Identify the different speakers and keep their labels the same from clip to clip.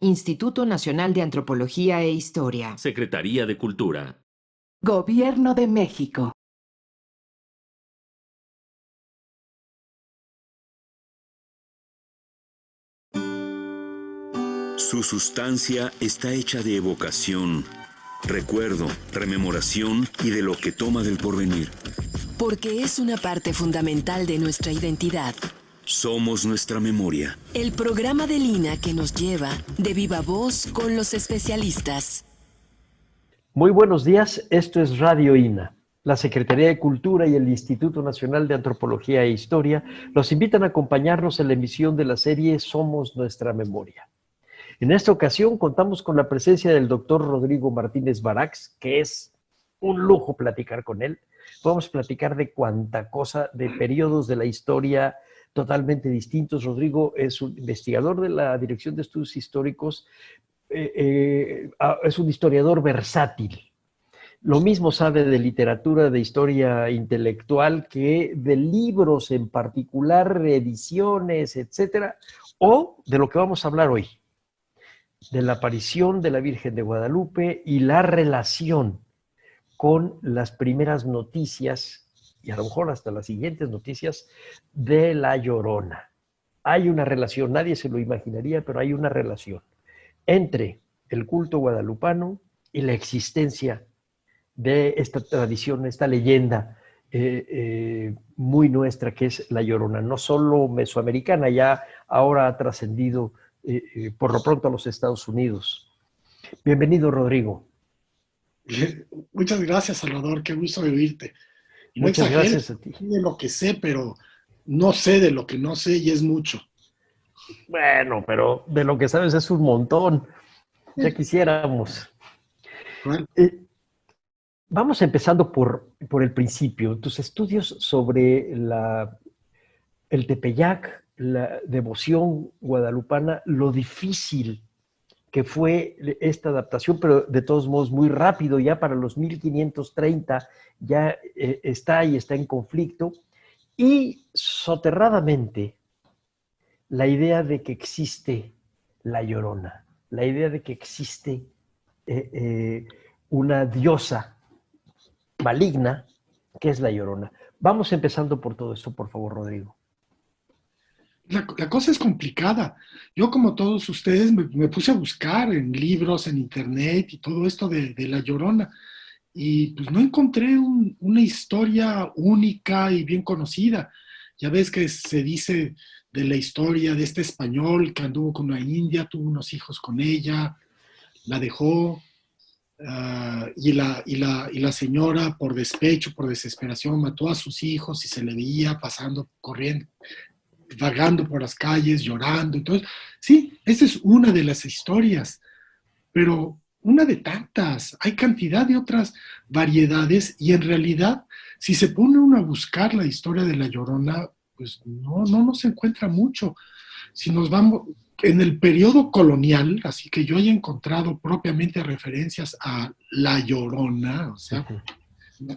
Speaker 1: Instituto Nacional de Antropología e Historia.
Speaker 2: Secretaría de Cultura.
Speaker 3: Gobierno de México.
Speaker 4: Su sustancia está hecha de evocación, recuerdo, rememoración y de lo que toma del porvenir.
Speaker 5: Porque es una parte fundamental de nuestra identidad.
Speaker 4: Somos nuestra memoria.
Speaker 5: El programa del INA que nos lleva de viva voz con los especialistas.
Speaker 6: Muy buenos días, esto es Radio INA. La Secretaría de Cultura y el Instituto Nacional de Antropología e Historia los invitan a acompañarnos en la emisión de la serie Somos Nuestra Memoria. En esta ocasión contamos con la presencia del doctor Rodrigo Martínez Barax, que es un lujo platicar con él. Vamos a platicar de cuánta cosa, de periodos de la historia totalmente distintos. Rodrigo es un investigador de la Dirección de Estudios Históricos, es un historiador versátil. Lo mismo sabe de literatura, de historia intelectual, que de libros en particular, reediciones, etcétera, o de lo que vamos a hablar hoy, de la aparición de la Virgen de Guadalupe y la relación con las primeras noticias, y a lo mejor hasta las siguientes noticias, de La Llorona. Hay una relación, nadie se lo imaginaría, pero hay una relación entre el culto guadalupano y la existencia de esta tradición, esta leyenda muy nuestra que es La Llorona, no solo mesoamericana, ya ahora ha trascendido por lo pronto a los Estados Unidos. Bienvenido, Rodrigo.
Speaker 7: Muchas gracias, Salvador, qué gusto de oírte. Y no
Speaker 6: Muchas gracias a ti.
Speaker 7: De lo que sé, pero no sé de lo que no sé y es mucho.
Speaker 6: Bueno, pero de lo que sabes es un montón. Ya quisiéramos.
Speaker 7: Bueno.
Speaker 6: Vamos empezando por el principio. Tus estudios sobre el Tepeyac, la devoción guadalupana, lo difícil que fue esta adaptación, pero de todos modos muy rápido, ya para los 1530 ya está en conflicto, y soterradamente la idea de que existe la Llorona, la idea de que existe una diosa maligna, que es la Llorona. Vamos empezando por todo esto, por favor, Rodrigo.
Speaker 7: La cosa es complicada. Yo, como todos ustedes, me puse a buscar en libros, en internet y todo esto de La Llorona. Y pues no encontré una historia única y bien conocida. Ya ves que se dice de la historia de este español que anduvo con una india, tuvo unos hijos con ella, la dejó, y la señora, por despecho, por desesperación, mató a sus hijos y se le veía pasando, corriendo, vagando por las calles, llorando. Entonces, sí, esa es una de las historias, pero una de tantas. Hay cantidad de otras variedades y en realidad, si se pone uno a buscar la historia de La Llorona, pues no se encuentra mucho. Si nos vamos en el periodo colonial, así que yo haya encontrado propiamente referencias a La Llorona, o sea,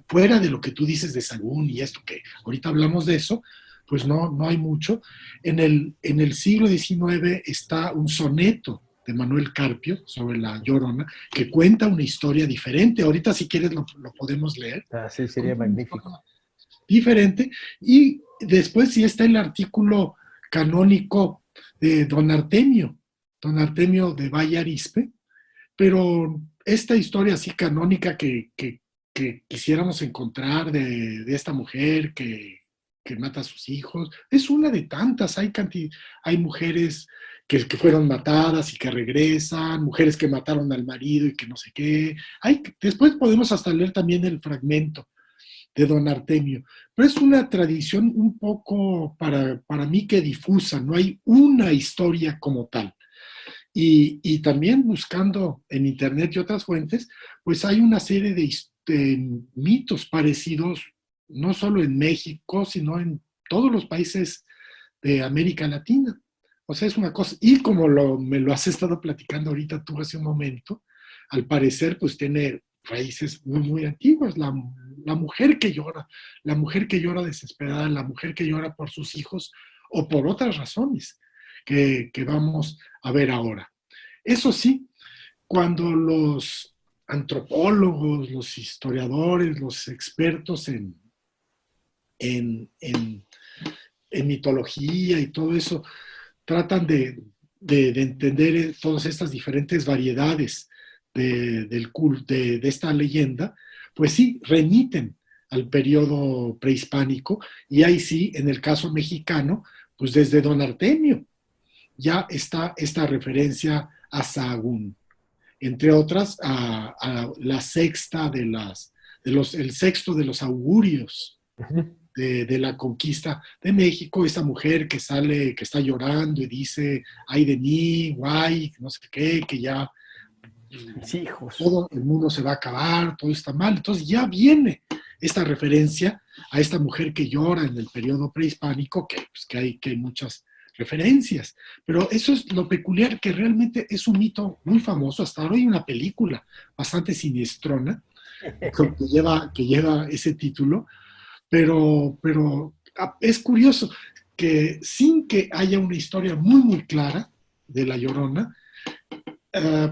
Speaker 7: fuera de lo que tú dices de Sagún y esto que ahorita hablamos de eso, pues no hay mucho. En el siglo XIX está un soneto de Manuel Carpio sobre La Llorona, que cuenta una historia diferente. Ahorita, si quieres, lo podemos leer.
Speaker 6: Sí, sería magnífico.
Speaker 7: Diferente. Y después sí está el artículo canónico de Don Artemio de Valle Arizpe, pero esta historia así canónica que quisiéramos encontrar de esta mujer que mata a sus hijos, es una de tantas. Hay mujeres que fueron matadas y que regresan, mujeres que mataron al marido y que no sé qué. Después podemos hasta leer también el fragmento de Don Artemio, pero es una tradición un poco para mí que difusa, no hay una historia como tal. Y también buscando en internet y otras fuentes, pues hay una serie de mitos parecidos, no solo en México, sino en todos los países de América Latina. O sea, es una cosa, y como me lo has estado platicando ahorita tú hace un momento, al parecer pues tiene raíces muy, muy antiguas. La mujer que llora, la mujer que llora desesperada, la mujer que llora por sus hijos o por otras razones que vamos a ver ahora. Eso sí, cuando los antropólogos, los historiadores, los expertos en, en- en mitología y todo eso, tratan de entender todas estas diferentes variedades del culto, de esta leyenda, pues sí, remiten al periodo prehispánico, y ahí sí, en el caso mexicano, pues desde Don Artemio ya está esta referencia a Sahagún, entre otras a la sexta el sexto de los augurios
Speaker 6: Ujú.
Speaker 7: de la conquista de México, esta mujer que sale, que está llorando y dice, ay de mí, guay, no sé qué, que ya
Speaker 6: Mis hijos.
Speaker 7: todo el mundo se va a acabar, todo está mal. Entonces ya viene esta referencia a esta mujer que llora en el periodo prehispánico, pues, que hay muchas referencias. Pero eso es lo peculiar, que realmente es un mito muy famoso. Hasta ahora hay una película bastante siniestrona que lleva ese título, pero es curioso que sin que haya una historia muy, muy clara de La Llorona,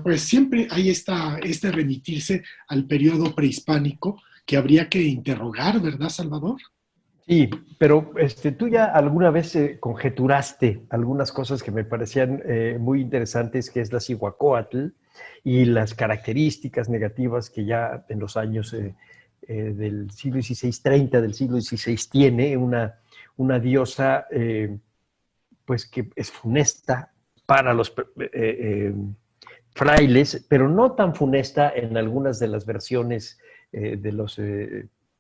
Speaker 7: pues siempre hay este remitirse al periodo prehispánico que habría que interrogar, ¿verdad, Salvador?
Speaker 6: Sí, pero tú ya alguna vez conjeturaste algunas cosas que me parecían muy interesantes, que es la Cihuacóatl y las características negativas que ya en los años del siglo XVI, 30 del siglo XVI, tiene una diosa pues que es funesta para los frailes, pero no tan funesta en algunas de las versiones de los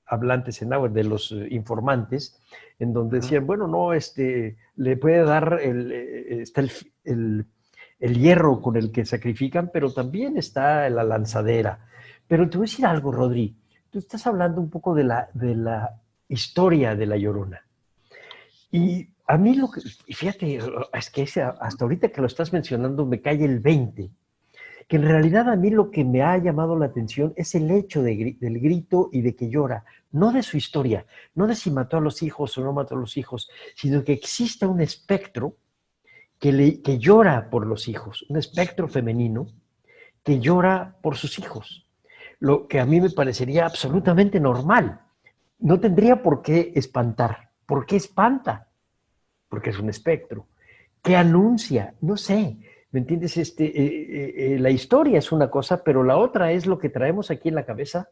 Speaker 6: hablantes en náhuatl, de los informantes, en donde decían, bueno, no, le puede dar, está el hierro con el que sacrifican, pero también está la lanzadera. Pero te voy a decir algo, Rodri, tú estás hablando un poco de la historia de La Llorona. Y a mí y fíjate, es que hasta ahorita que lo estás mencionando me cae el 20, que en realidad a mí lo que me ha llamado la atención es el hecho del grito y de que llora, no de su historia, no de si mató a los hijos o no mató a los hijos, sino que exista un espectro que llora por los hijos, un espectro femenino que llora por sus hijos, lo que a mí me parecería absolutamente normal. No tendría por qué espantar. ¿Por qué espanta? Porque es un espectro. ¿Qué anuncia? No sé. ¿Me entiendes? La historia es una cosa, pero la otra es lo que traemos aquí en la cabeza,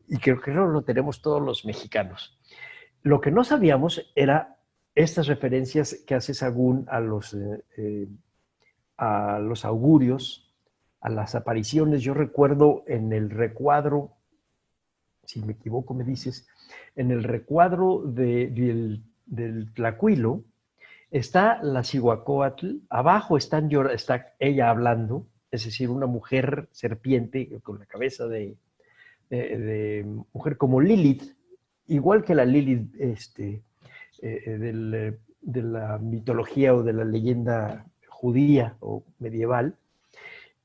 Speaker 6: y creo que lo tenemos todos los mexicanos. Lo que no sabíamos era estas referencias que hace Sagún a los augurios, a las apariciones. Yo recuerdo en el recuadro, si me equivoco me dices, en el recuadro del Tlacuilo, está la Cihuacóatl, abajo está ella hablando, es decir, una mujer serpiente con la cabeza de mujer como Lilith, igual que la Lilith de la mitología o de la leyenda judía o medieval,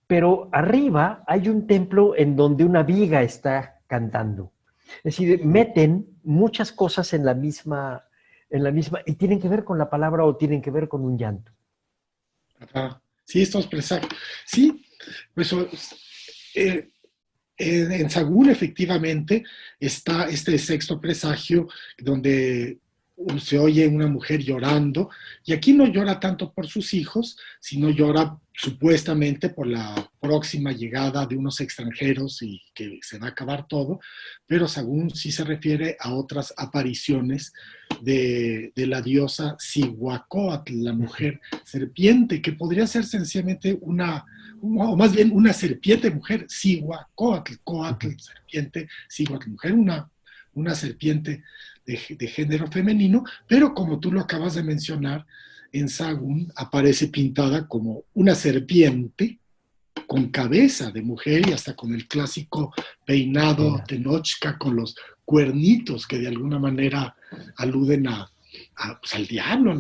Speaker 6: pero arriba hay un templo en donde una viga está cantando. Es decir, meten muchas cosas en la misma, y tienen que ver con la palabra o tienen que ver con un llanto.
Speaker 7: Ajá. Sí, estos presagios. Sí, pues en Sagún efectivamente está este sexto presagio donde se oye una mujer llorando, y aquí no llora tanto por sus hijos, sino llora supuestamente por la próxima llegada de unos extranjeros y que se va a acabar todo, pero Sagún sí se refiere a otras apariciones de la diosa Cihuacóatl, la mujer serpiente, que podría ser sencillamente o más bien una serpiente mujer, Cihuacóatl, Coatl, serpiente, Cihuatl, mujer, una serpiente de género femenino, pero como tú lo acabas de mencionar, en Sagún aparece pintada como una serpiente con cabeza de mujer y hasta con el clásico peinado tenochca con los cuernitos que de alguna manera aluden pues, al diablo,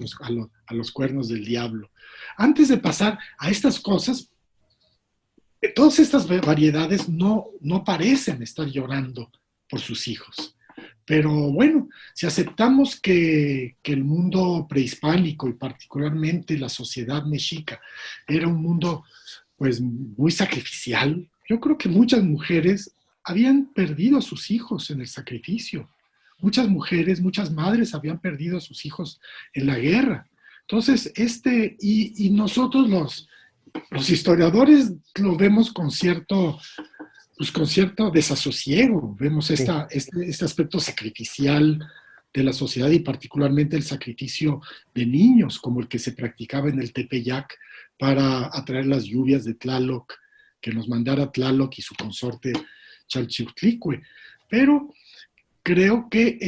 Speaker 7: a los cuernos del diablo. Antes de pasar a estas cosas, todas estas variedades no parecen estar llorando por sus hijos. Pero bueno, si aceptamos que el mundo prehispánico y particularmente la sociedad mexica era un mundo pues muy sacrificial. Yo creo que muchas mujeres habían perdido a sus hijos en el sacrificio. Muchas mujeres, muchas madres habían perdido a sus hijos en la guerra. Entonces, y nosotros los historiadores lo vemos con cierto desasosiego. Vemos
Speaker 6: Sí.
Speaker 7: este aspecto sacrificial de la sociedad y particularmente el sacrificio de niños, como el que se practicaba en el Tepeyac para atraer las lluvias de Tlaloc, que nos mandara Tlaloc y su consorte Chalchiuhtlicue. Pero creo que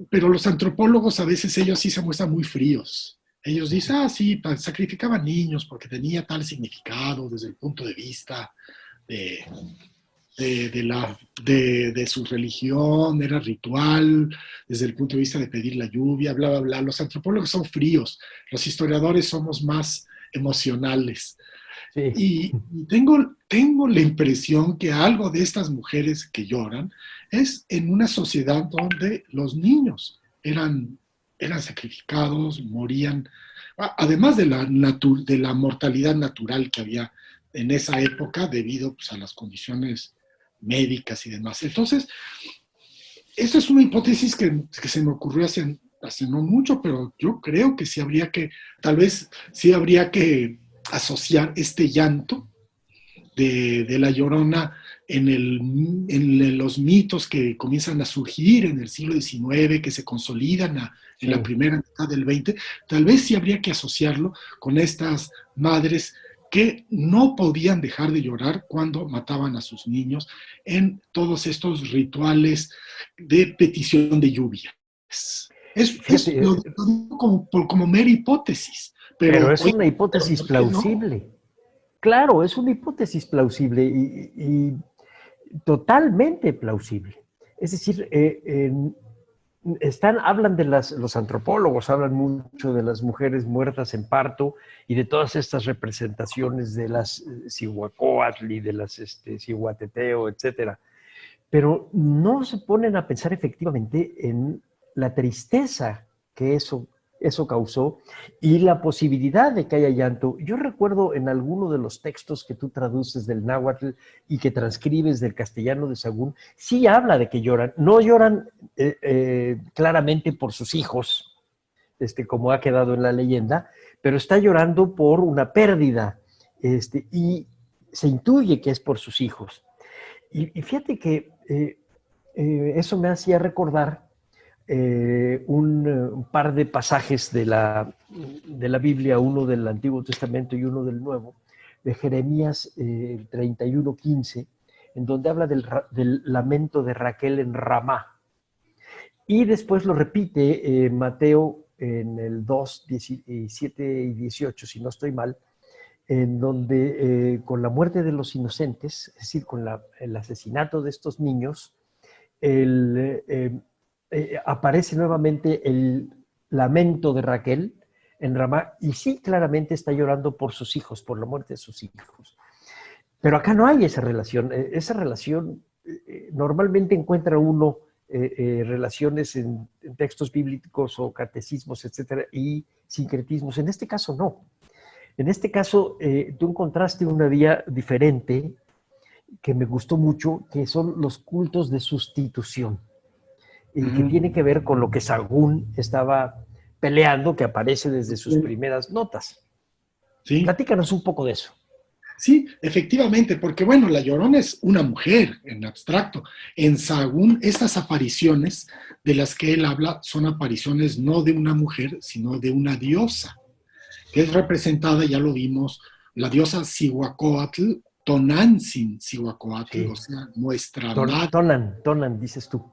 Speaker 7: pero los antropólogos a veces ellos sí se muestran muy fríos. Ellos dicen, sí, sacrificaban niños porque tenía tal significado desde el punto de vista de su religión, era ritual, desde el punto de vista de pedir la lluvia, bla, bla, bla. Los antropólogos son fríos, los historiadores somos más emocionales.
Speaker 6: Sí.
Speaker 7: Y tengo la impresión que algo de estas mujeres que lloran es en una sociedad donde los niños eran sacrificados, morían, además de la mortalidad natural que había en esa época debido, pues, a las condiciones médicas y demás. Entonces, esa es una hipótesis que se me ocurrió hace no mucho, pero yo creo que tal vez sí habría que asociar este llanto de la Llorona en los mitos que comienzan a surgir en el siglo XIX, que se consolidan en la primera mitad del XX. Tal vez sí habría que asociarlo con estas madres que no podían dejar de llorar cuando mataban a sus niños en todos estos rituales de petición de lluvia. Lo digo como mera hipótesis.
Speaker 6: Pero es una hipótesis plausible. Claro, es una hipótesis plausible y totalmente plausible. Es decir, hablan de los antropólogos, hablan mucho de las mujeres muertas en parto y de todas estas representaciones de las Cihuacóatl y de las Cihuateteo, etcétera. Pero no se ponen a pensar efectivamente en la tristeza que eso causó y la posibilidad de que haya llanto. Yo recuerdo en alguno de los textos que tú traduces del náhuatl y que transcribes del castellano de Sahagún, sí habla de que lloran. No lloran claramente por sus hijos, como ha quedado en la leyenda, pero está llorando por una pérdida y se intuye que es por sus hijos. Y fíjate que eso me hacía recordar un par de pasajes de la Biblia, uno del Antiguo Testamento y uno del Nuevo, de Jeremías 31:15, en donde habla del lamento de Raquel en Ramá. Y después lo repite Mateo en el 2, 17 y 18, si no estoy mal, en donde con la muerte de los inocentes, es decir, con el asesinato de estos niños, aparece nuevamente el lamento de Raquel en Ramá, y sí, claramente está llorando por sus hijos, por la muerte de sus hijos. Pero acá no hay esa relación. Esa relación, normalmente encuentra uno relaciones en textos bíblicos o catecismos, etcétera, y sincretismos. En este caso, no. En este caso, tú encontraste una vía diferente que me gustó mucho, que son los cultos de sustitución, que tiene que ver con lo que Sahagún estaba peleando, que aparece desde sus primeras notas.
Speaker 7: Sí.
Speaker 6: Platícanos un poco de eso.
Speaker 7: Sí, efectivamente, porque bueno, la Llorona es una mujer en abstracto. En Sahagún, estas apariciones de las que él habla son apariciones no de una mujer, sino de una diosa, que es representada, ya lo vimos, la diosa Cihuacóatl, Tonantzin Cihuacóatl,
Speaker 6: Sí.
Speaker 7: o sea, nuestra madre.
Speaker 6: Tonan, dices tú.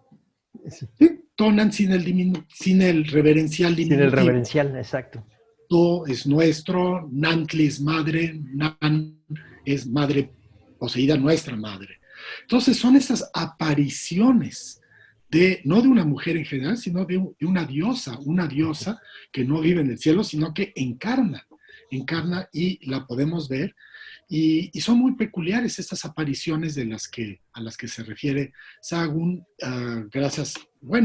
Speaker 7: Sí, Tonan sin el reverencial diminutivo.
Speaker 6: Sin el reverencial, exacto.
Speaker 7: To es nuestro, Nantli es madre, Nan es madre poseída, nuestra madre. Entonces son estas apariciones no de una mujer en general, sino de una diosa que no vive en el cielo, sino que encarna y la podemos ver. Y son muy peculiares estas apariciones a las que se refiere Sahagún,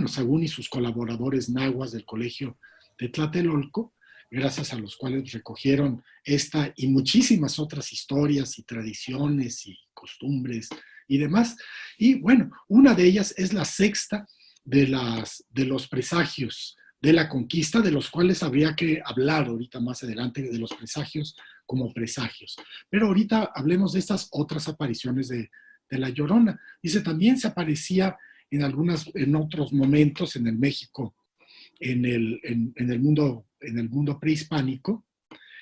Speaker 7: Sahagún y sus colaboradores nahuas del colegio de Tlatelolco, gracias a los cuales recogieron esta y muchísimas otras historias y tradiciones y costumbres y demás. Y bueno, una de ellas es la sexta de los presagios de la conquista, de los cuales habría que hablar ahorita más adelante, de los presagios como presagios. Pero ahorita hablemos de estas otras apariciones de La Llorona. Dice, también se aparecía en otros momentos en el México, en el mundo prehispánico.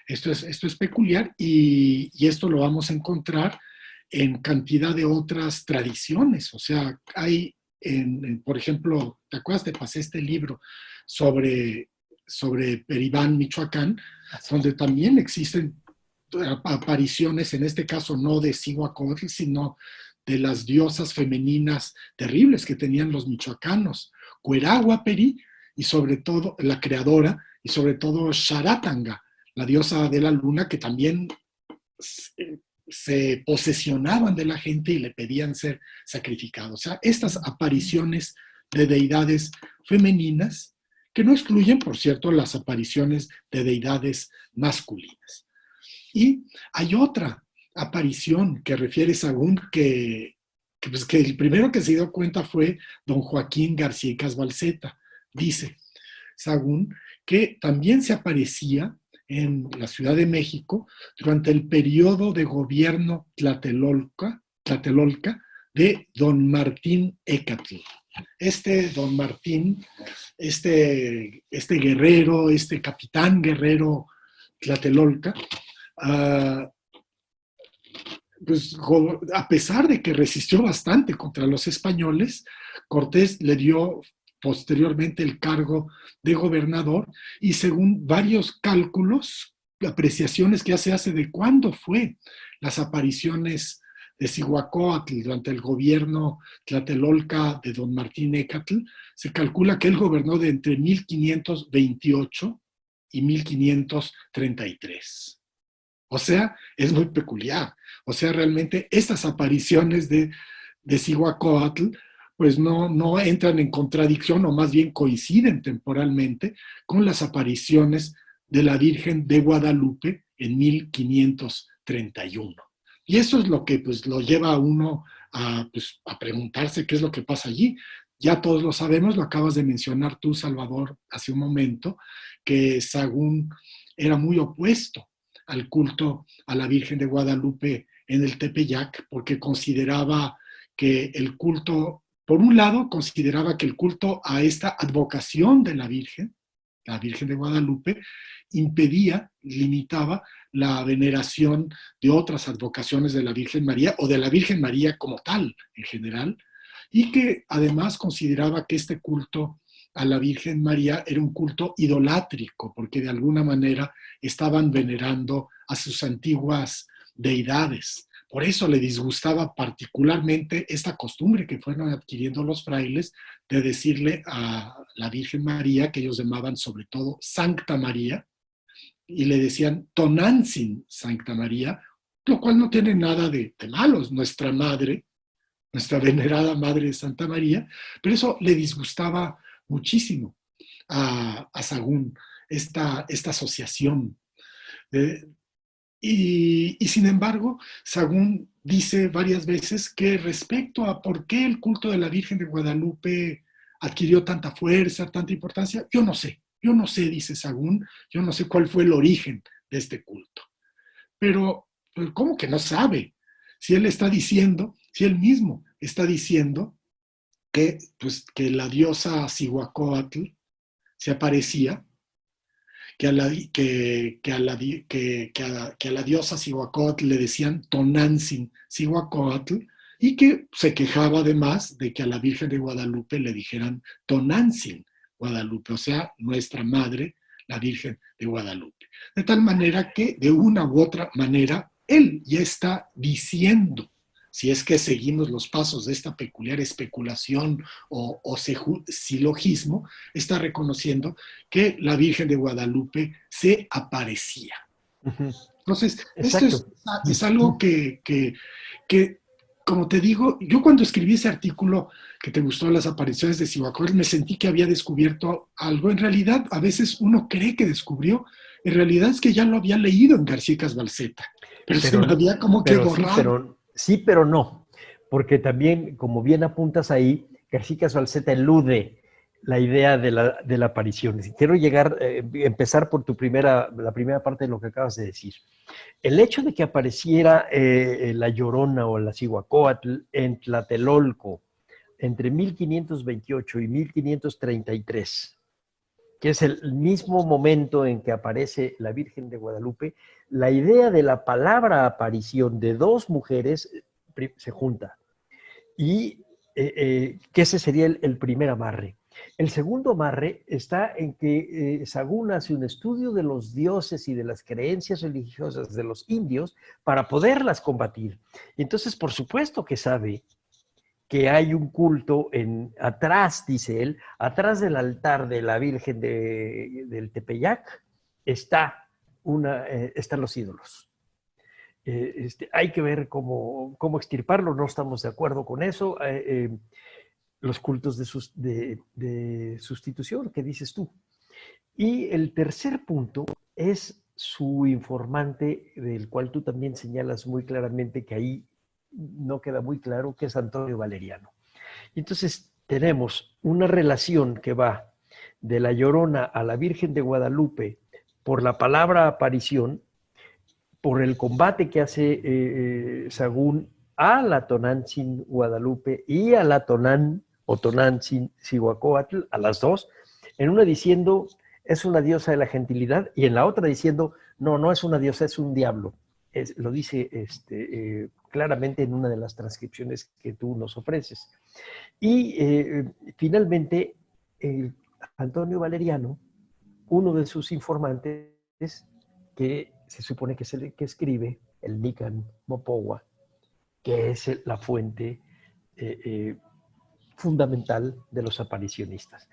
Speaker 7: Esto es peculiar y esto lo vamos a encontrar en cantidad de otras tradiciones. O sea, hay, por ejemplo, ¿te acuerdas? Te pasé este libro sobre Peribán, Michoacán, donde también existen apariciones, en este caso no de Cihuacóatl, sino de las diosas femeninas terribles que tenían los michoacanos, Cueráhuaperi, y sobre todo la creadora, y sobre todo Xaratanga, la diosa de la luna, que también se posesionaban de la gente y le pedían ser sacrificados. O sea, estas apariciones de deidades femeninas, que no excluyen, por cierto, las apariciones de deidades masculinas. Y hay otra aparición que refiere Sahagún, que el primero que se dio cuenta fue don Joaquín García y Casbalceta. Dice Sahagún que también se aparecía en la Ciudad de México durante el periodo de gobierno tlatelolca de don Martín Ecatl. Este don Martín, este guerrero, este capitán guerrero tlatelolca, pues a pesar de que resistió bastante contra los españoles, Cortés le dio posteriormente el cargo de gobernador y según varios cálculos, apreciaciones que ya se hace de cuándo fue las apariciones de Cihuacóatl durante el gobierno tlatelolca de don Martín Ecatl, se calcula que él gobernó de entre 1528 y 1533. O sea, es muy peculiar. O sea, realmente estas apariciones de Cihuacóatl pues no entran en contradicción, o más bien coinciden temporalmente con las apariciones de la Virgen de Guadalupe en 1531. Y eso es lo que pues, lo lleva a uno a preguntarse qué es lo que pasa allí. Ya todos lo sabemos, lo acabas de mencionar tú, Salvador, hace un momento, que Sahagún era muy opuesto al culto a la Virgen de Guadalupe en el Tepeyac, porque consideraba que el culto, por un lado, consideraba que el culto a esta advocación de la Virgen de Guadalupe, impedía, limitaba la veneración de otras advocaciones de la Virgen María o de la Virgen María como tal en general, y que además consideraba que este culto a la Virgen María era un culto idolátrico, porque de alguna manera estaban venerando a sus antiguas deidades. Por eso le disgustaba particularmente esta costumbre que fueron adquiriendo los frailes de decirle a la Virgen María, que ellos llamaban sobre todo Sancta María, y le decían Tonantzin Sancta María, lo cual no tiene nada de malos, nuestra madre, nuestra venerada Madre Santa María, pero eso le disgustaba muchísimo a Sahagún, esta asociación. Y sin embargo, Sahagún dice varias veces que respecto a por qué el culto de la Virgen de Guadalupe adquirió tanta fuerza, tanta importancia, yo no sé, dice Sahagún, yo no sé cuál fue el origen de este culto. Pero, ¿cómo que no sabe? Si él mismo está diciendo que la diosa Cihuacóatl se aparecía, que a la diosa Cihuacóatl le decían Tonantzin Cihuacóatl, y que se quejaba además de que a la Virgen de Guadalupe le dijeran Tonantzin Guadalupe, o sea, nuestra madre, la Virgen de Guadalupe. De tal manera que, de una u otra manera, él ya está diciendo, si es que seguimos los pasos de esta peculiar especulación o silogismo, está reconociendo que la Virgen de Guadalupe se aparecía. Entonces, esto es algo que, como te digo, yo cuando escribí ese artículo que te gustó las apariciones de Cihuacóatl, me sentí que había descubierto algo. En realidad, a veces uno cree que descubrió en realidad es que ya lo había leído en García Balseta, pero se me había como que borrado.
Speaker 6: Sí, pero no, porque también, como bien apuntas ahí, García Balseta elude la idea de la aparición. Quiero empezar por la primera parte de lo que acabas de decir. El hecho de que apareciera la Llorona o la Cihuacóatl en Tlatelolco entre 1528 y 1533, que es el mismo momento en que aparece la Virgen de Guadalupe, la idea de la palabra aparición de dos mujeres se junta. Y que ese sería el primer amarre. El segundo amarre está en que Sahagún hace un estudio de los dioses y de las creencias religiosas de los indios para poderlas combatir. Y entonces, por supuesto que sabe que hay un culto atrás, dice él, atrás del altar de la Virgen del Tepeyac, están los ídolos. Hay que ver cómo extirparlo, no estamos de acuerdo con eso. Los cultos de sustitución, que dices tú. Y el tercer punto es su informante, del cual tú también señalas muy claramente que ahí no queda muy claro, que es Antonio Valeriano. Entonces tenemos una relación que va de la Llorona a la Virgen de Guadalupe por la palabra aparición, por el combate que hace Sahagún a la Tonantzin Guadalupe y a la Tonán o Tonantzin Cihuacóatl, a las dos, en una diciendo es una diosa de la gentilidad y en la otra diciendo no es una diosa, es un diablo. Lo dice claramente en una de las transcripciones que tú nos ofreces. Y finalmente, Antonio Valeriano, uno de sus informantes, que se supone que es el que escribe el Nican Mopohua, que es la fuente fundamental de los aparicionistas.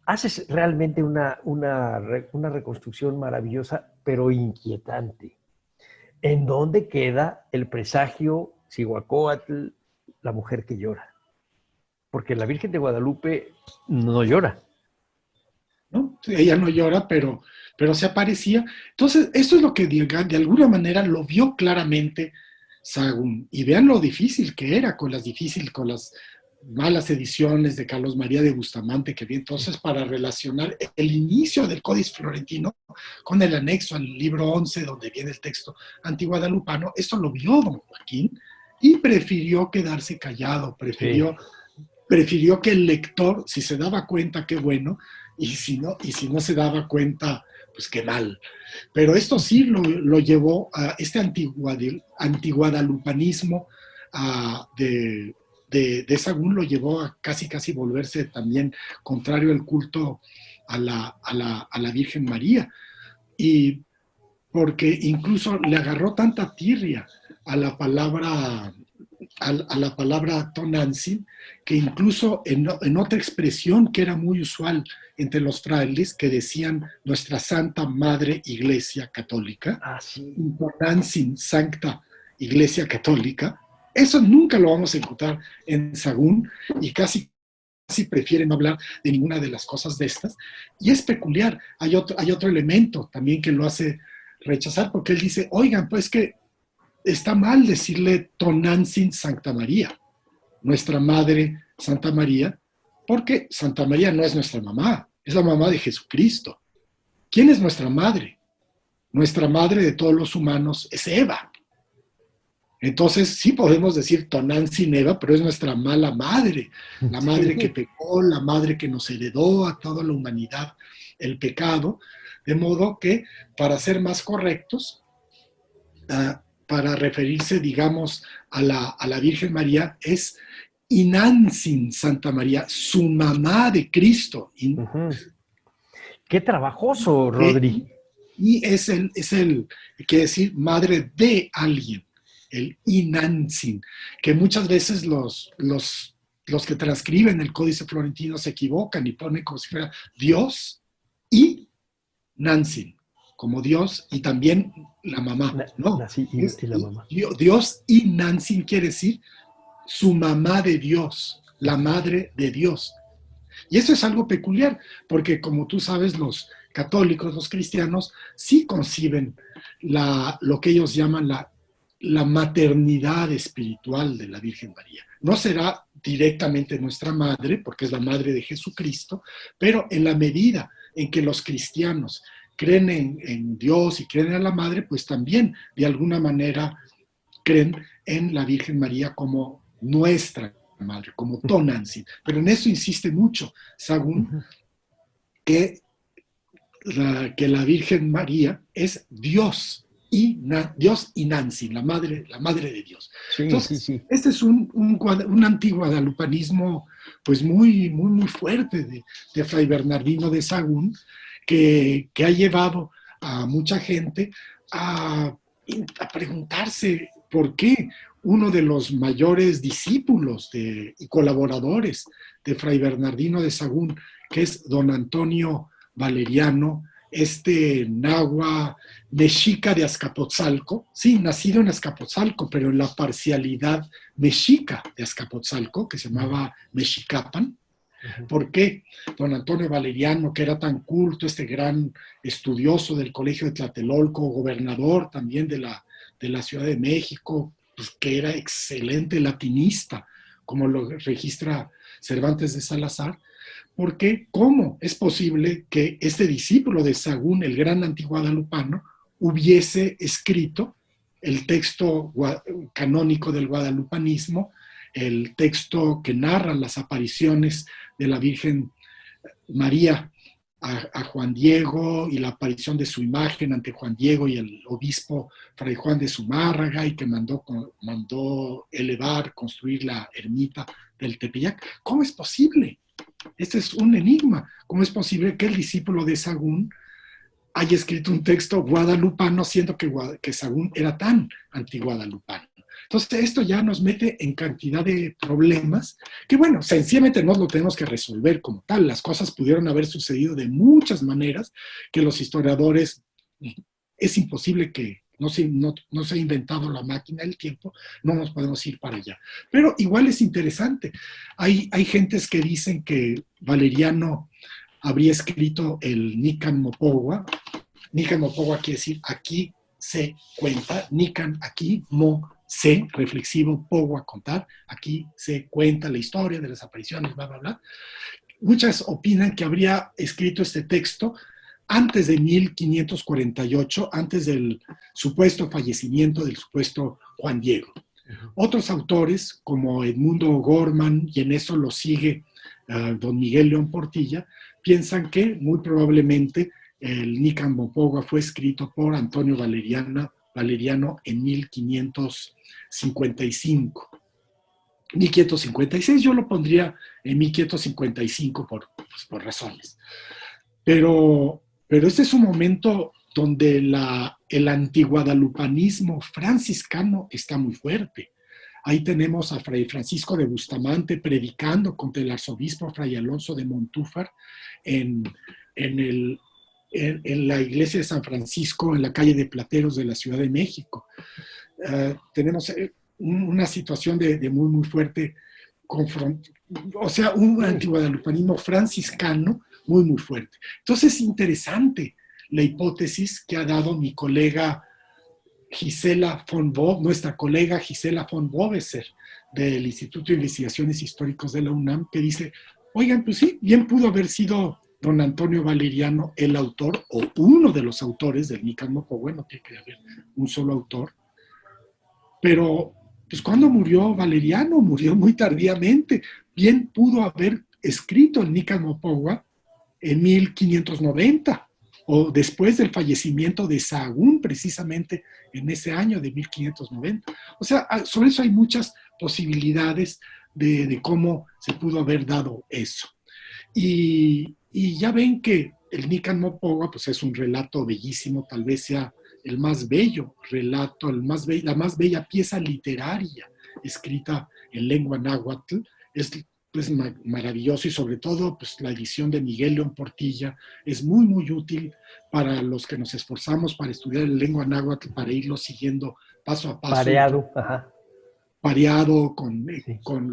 Speaker 6: Haces realmente una reconstrucción maravillosa, pero inquietante. ¿En dónde queda el presagio Cihuacóatl, la mujer que llora? Porque la Virgen de Guadalupe no llora.
Speaker 7: ¿No? Ella no llora, pero se aparecía. Entonces, esto es lo que de alguna manera lo vio claramente Sahagún. Y vean lo difícil que era con las malas ediciones de Carlos María de Bustamante, que vi entonces para relacionar el inicio del Códice Florentino con el anexo al libro 11, donde viene el texto antiguadalupano. Esto lo vio don Joaquín y prefirió quedarse callado, prefirió que el lector, si se daba cuenta, qué bueno, y si no se daba cuenta, pues qué mal. Pero esto sí lo llevó a este antiguadalupanismo de Sahagún, lo llevó a casi volverse también contrario al culto a la Virgen María. Y porque incluso le agarró tanta tirria a la palabra Tonantzin, que incluso en otra expresión que era muy usual entre los frailes, que decían nuestra Santa Madre Iglesia Católica, Tonantzin Sancta Iglesia Católica, eso nunca lo vamos a encontrar en Sahagún, y casi prefieren no hablar de ninguna de las cosas de estas. Y es peculiar, hay otro elemento también que lo hace rechazar, porque él dice, oigan, pues que está mal decirle Tonantzin Santa María, nuestra Madre Santa María, porque Santa María no es nuestra mamá, es la mamá de Jesucristo. ¿Quién es nuestra madre? Nuestra madre de todos los humanos es Eva. Entonces sí podemos decir Tonantzin Eva, pero es nuestra mala madre, la madre que pecó, la madre que nos heredó a toda la humanidad el pecado, de modo que, para ser más correctos, para referirse, digamos, a la Virgen María, es Inantzin Santa María, su mamá de Cristo.
Speaker 6: ¡Qué trabajoso, Rodri!
Speaker 7: Y es quiere decir madre de alguien, el Inantzin, que muchas veces los que transcriben el Códice Florentino se equivocan y ponen como si fuera Dios y Nantzin, como Dios y también la mamá. No,
Speaker 6: y la mamá.
Speaker 7: Dios y Nantzin quiere decir su mamá de Dios, la madre de Dios. Y eso es algo peculiar, porque como tú sabes, los católicos, los cristianos, sí conciben lo que ellos llaman la maternidad espiritual de la Virgen María. No será directamente nuestra madre, porque es la madre de Jesucristo, pero en la medida en que los cristianos creen en Dios y creen en la madre, pues también de alguna manera creen en la Virgen María como nuestra madre, como Tonantzin. Pero en eso insiste mucho Sahagún, que la Virgen María es Dios. Dios y Nantzin, la madre de Dios.
Speaker 6: Sí,
Speaker 7: Entonces,
Speaker 6: sí, sí.
Speaker 7: este es un antiguadalupanismo pues muy, muy, muy fuerte de Fray Bernardino de Sahagún, que ha llevado a mucha gente a preguntarse por qué uno de los mayores discípulos y colaboradores de Fray Bernardino de Sahagún, que es don Antonio Valeriano, náhuatl mexica de Azcapotzalco, sí, nacido en Azcapotzalco, pero en la parcialidad mexica de Azcapotzalco, que se llamaba Mexicapan. ¿Por qué? Don Antonio Valeriano, que era tan culto, gran estudioso del Colegio de Tlatelolco, gobernador también de la Ciudad de México, pues, que era excelente latinista, como lo registra Cervantes de Salazar. Porque, ¿cómo es posible que este discípulo de Sahagún, el gran antiguadalupano, hubiese escrito el texto canónico del guadalupanismo, el texto que narra las apariciones de la Virgen María a Juan Diego y la aparición de su imagen ante Juan Diego y el obispo Fray Juan de Zumárraga, y que mandó elevar, construir la ermita del Tepeyac? ¿Cómo es posible? Este es un enigma. ¿Cómo es posible que el discípulo de Sahagún haya escrito un texto guadalupano, siendo que Sahagún era tan antiguadalupano? Entonces, esto ya nos mete en cantidad de problemas que, bueno, sencillamente no lo tenemos que resolver como tal. Las cosas pudieron haber sucedido de muchas maneras que los historiadores, es imposible que no se ha inventado la máquina del tiempo, no nos podemos ir para allá. Pero igual es interesante. Hay gentes que dicen que Valeriano habría escrito el Nican Mopogua. Nican Mopogua quiere decir aquí se cuenta, Nican aquí, mo se, reflexivo, Pogua, contar, aquí se cuenta la historia de las apariciones, bla, bla, bla. Muchas opinan que habría escrito este texto antes de 1548, antes del supuesto fallecimiento del supuesto Juan Diego. Otros autores, como Edmundo Gorman, y en eso lo sigue don Miguel León Portilla, piensan que muy probablemente el Nican Mopogua fue escrito por Antonio Valeriano en 1555. 1556 yo lo pondría en 1555 por razones. Pero este es un momento donde el antiguadalupanismo franciscano está muy fuerte. Ahí tenemos a Fray Francisco de Bustamante predicando contra el arzobispo Fray Alonso de Montúfar en la iglesia de San Francisco, en la calle de Plateros de la Ciudad de México. Tenemos una situación de muy, muy fuerte o sea, un antiguadalupanismo franciscano muy, muy fuerte. Entonces es interesante la hipótesis que ha dado mi colega Gisela von Bob, nuestra colega Gisela von Boveser del Instituto de Investigaciones Históricas de la UNAM, que dice, oigan, pues sí, bien pudo haber sido don Antonio Valeriano el autor o uno de los autores del Nican Mopogua, no tiene que haber un solo autor, pero pues cuando murió Valeriano, murió muy tardíamente, bien pudo haber escrito el Nican Mopogua en 1590 o después del fallecimiento de Sahagún, precisamente en ese año de 1590. O sea, sobre eso hay muchas posibilidades de cómo se pudo haber dado eso. Y ya ven que el Nican Mopogua pues es un relato bellísimo, tal vez sea el más bello relato, la más bella pieza literaria escrita en lengua náhuatl. Es pues maravilloso, y sobre todo pues la edición de Miguel León Portilla es muy, muy útil para los que nos esforzamos para estudiar en lengua náhuatl, para irlo siguiendo paso a paso.
Speaker 6: Pareado, ajá.
Speaker 7: Pareado, con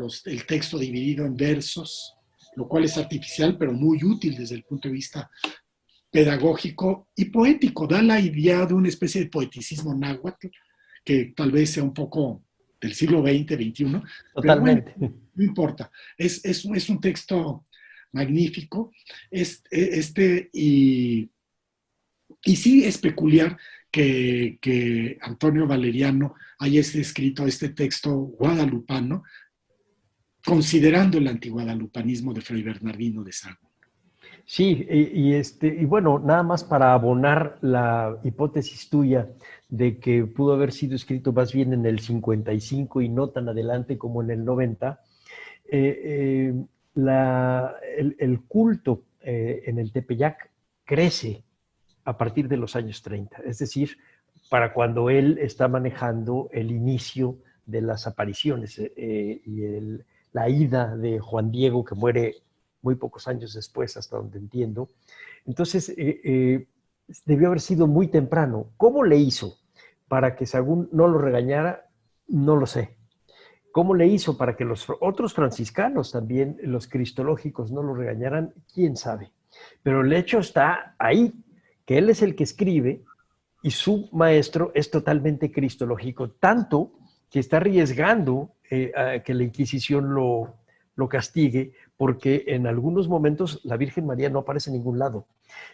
Speaker 6: Sí.
Speaker 7: el texto dividido en versos, lo cual es artificial, pero muy útil desde el punto de vista pedagógico y poético. Da la idea de una especie de poeticismo náhuatl, que tal vez sea un poco del siglo XX, XXI.
Speaker 6: Totalmente.
Speaker 7: Pero bueno, no importa. Es un texto magnífico. Y sí es peculiar que Antonio Valeriano haya escrito este texto guadalupano, considerando el antiguadalupanismo de Fray Bernardino de Sahagún.
Speaker 6: Sí, y bueno, nada más para abonar la hipótesis tuya de que pudo haber sido escrito más bien en el 55 y no tan adelante como en el 90, el culto en el Tepeyac crece a partir de los años 30, es decir, para cuando él está manejando el inicio de las apariciones y la ida de Juan Diego, que muere muy pocos años después, hasta donde entiendo. Entonces, debió haber sido muy temprano. ¿Cómo le hizo para que Sahagún no lo regañara? No lo sé. ¿Cómo le hizo para que los otros franciscanos también, los cristológicos, no lo regañaran? ¿Quién sabe? Pero el hecho está ahí, que él es el que escribe y su maestro es totalmente cristológico, tanto que está arriesgando a que la Inquisición lo castigue, porque en algunos momentos la Virgen María no aparece en ningún lado.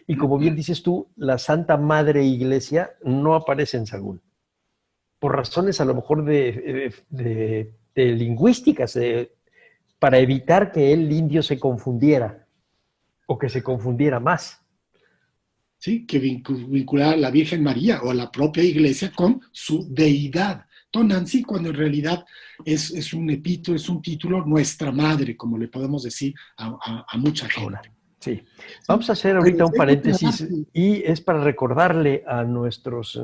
Speaker 6: Y como bien dices tú, la Santa Madre Iglesia no aparece en Sahagún, por razones a lo mejor de lingüísticas, para evitar que el indio se confundiera, o que se confundiera más.
Speaker 7: Sí, que vincular a la Virgen María o a la propia Iglesia con su deidad. Tonantzin, cuando en realidad es un epíteto, es un título, nuestra madre, como le podemos decir a mucha gente.
Speaker 6: Sí. Vamos a hacer ahorita un paréntesis y es para recordarle a nuestros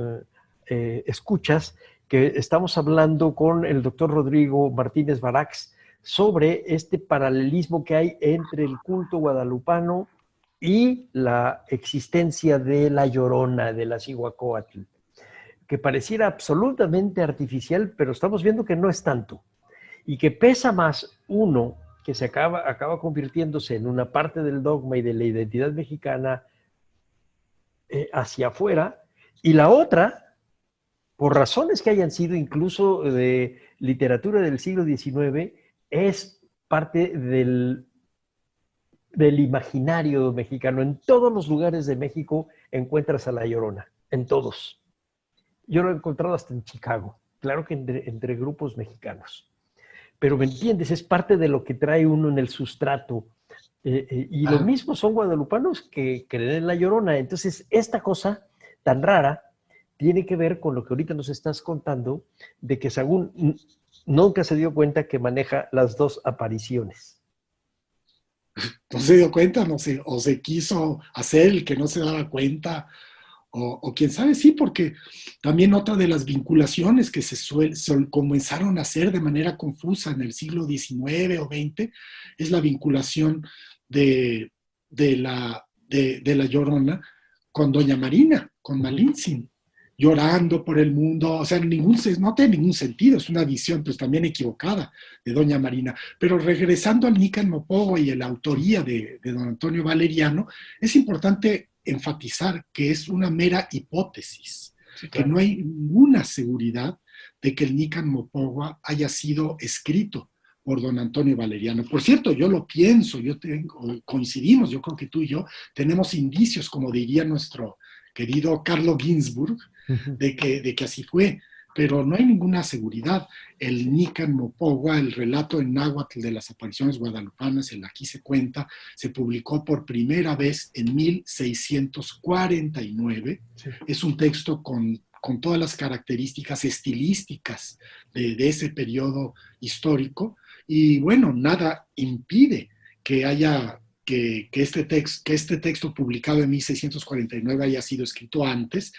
Speaker 6: escuchas que estamos hablando con el doctor Rodrigo Martínez Barax sobre este paralelismo que hay entre el culto guadalupano y la existencia de la Llorona, de la Cihuacóatl, que pareciera absolutamente artificial, pero estamos viendo que no es tanto, y que pesa más uno que se acaba convirtiéndose en una parte del dogma y de la identidad mexicana hacia afuera, y la otra, por razones que hayan sido incluso de literatura del siglo XIX, es parte del imaginario mexicano. En todos los lugares de México encuentras a la Llorona, en todos. Yo lo he encontrado hasta en Chicago, claro que entre grupos mexicanos. Pero me entiendes, es parte de lo que trae uno en el sustrato. Y lo mismo son guadalupanos que creen en la Llorona. Entonces, esta cosa tan rara tiene que ver con lo que ahorita nos estás contando, de que Sahagún nunca se dio cuenta que maneja las dos apariciones.
Speaker 7: No se dio cuenta, no sé, o se quiso hacer el que no se daba cuenta, o quién sabe, sí, porque también otra de las vinculaciones que comenzaron a hacer de manera confusa en el siglo XIX o XX es la vinculación de la Llorona con Doña Marina, con Malintzin, llorando por el mundo, o sea, no tiene ningún sentido, es una visión pues también equivocada de Doña Marina. Pero regresando al Nican Mopogua y a la autoría de don Antonio Valeriano, es importante enfatizar que es una mera hipótesis, sí, claro, que no hay ninguna seguridad de que el Nican Mopogua haya sido escrito por don Antonio Valeriano. Por cierto, yo lo pienso, coincidimos, yo creo que tú y yo tenemos indicios, como diría nuestro querido Carlo Ginzburg, de que así fue, pero no hay ninguna seguridad. El Nican Mopogua, el relato en náhuatl de las apariciones guadalupanas, el Aquí se cuenta, se publicó por primera vez en 1649. Sí. Es un texto con todas las características estilísticas de ese periodo histórico, y bueno, nada impide que este texto publicado en 1649 haya sido escrito antes,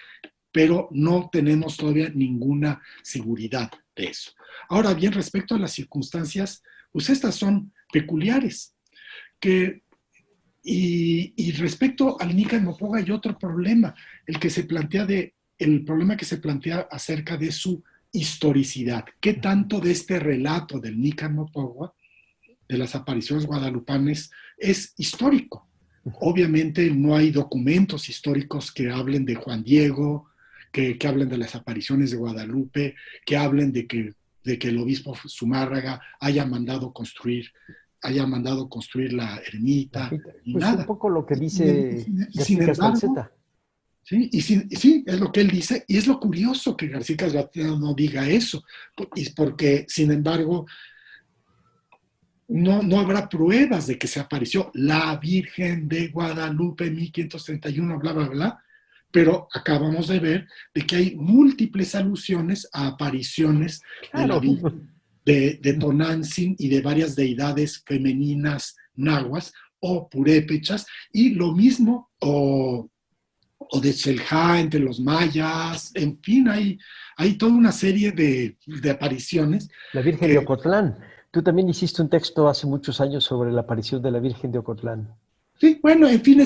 Speaker 7: pero no tenemos todavía ninguna seguridad de eso. Ahora bien, respecto a las circunstancias, pues estas son peculiares. Y respecto al Nican Mopogua hay otro problema, el problema que se plantea acerca de su historicidad. ¿Qué tanto de este relato del Nican Mopogua, de las apariciones guadalupanes, es histórico? obviamente no hay documentos históricos que hablen de Juan Diego, que hablen de las apariciones de Guadalupe, que hablen de que el obispo Zumárraga haya mandado construir la ermita, y
Speaker 6: Pues
Speaker 7: nada.
Speaker 6: un poco lo que dice
Speaker 7: Sin
Speaker 6: García
Speaker 7: embargo,
Speaker 6: Calceta.
Speaker 7: sí, sí, es lo que él dice, y es lo curioso que García Calceta no diga eso, porque, sin embargo, no habrá pruebas de que se apareció la Virgen de Guadalupe en 1531, bla, bla, bla, pero acabamos de ver de que hay múltiples alusiones a apariciones de la Virgen de Tonantzin y de varias deidades femeninas nahuas o purépechas, y lo mismo, o de Xelha entre los mayas, en fin, hay toda una serie de apariciones.
Speaker 6: La Virgen de Ocotlán. Tú también hiciste un texto hace muchos años sobre la aparición de la Virgen de Ocotlán.
Speaker 7: Sí, bueno, en fin,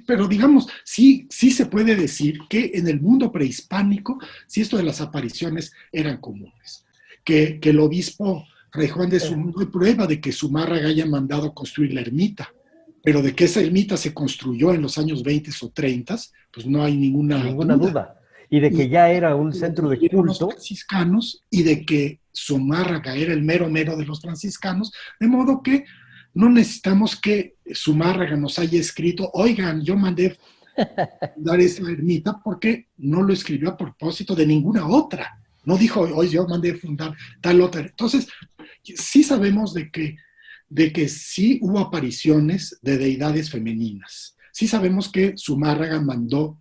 Speaker 7: pero digamos, sí se puede decir que en el mundo prehispánico, sí esto de las apariciones eran comunes. Que el obispo Fray Juan de Zumárraga, no hay prueba de que Zumárraga haya mandado construir la ermita, pero de que esa ermita se construyó en los años 20 o 30, pues no hay ninguna
Speaker 6: duda. Y de que ya era un centro de culto.
Speaker 7: Los franciscanos, y de que Zumárraga era el mero mero de los franciscanos, de modo que no necesitamos que Zumárraga nos haya escrito, oigan, yo mandé dar esa ermita, porque no lo escribió a propósito de ninguna otra. No dijo, oye, yo mandé fundar tal otra. Entonces, sí sabemos de que sí hubo apariciones de deidades femeninas. Sí sabemos que Zumárraga mandó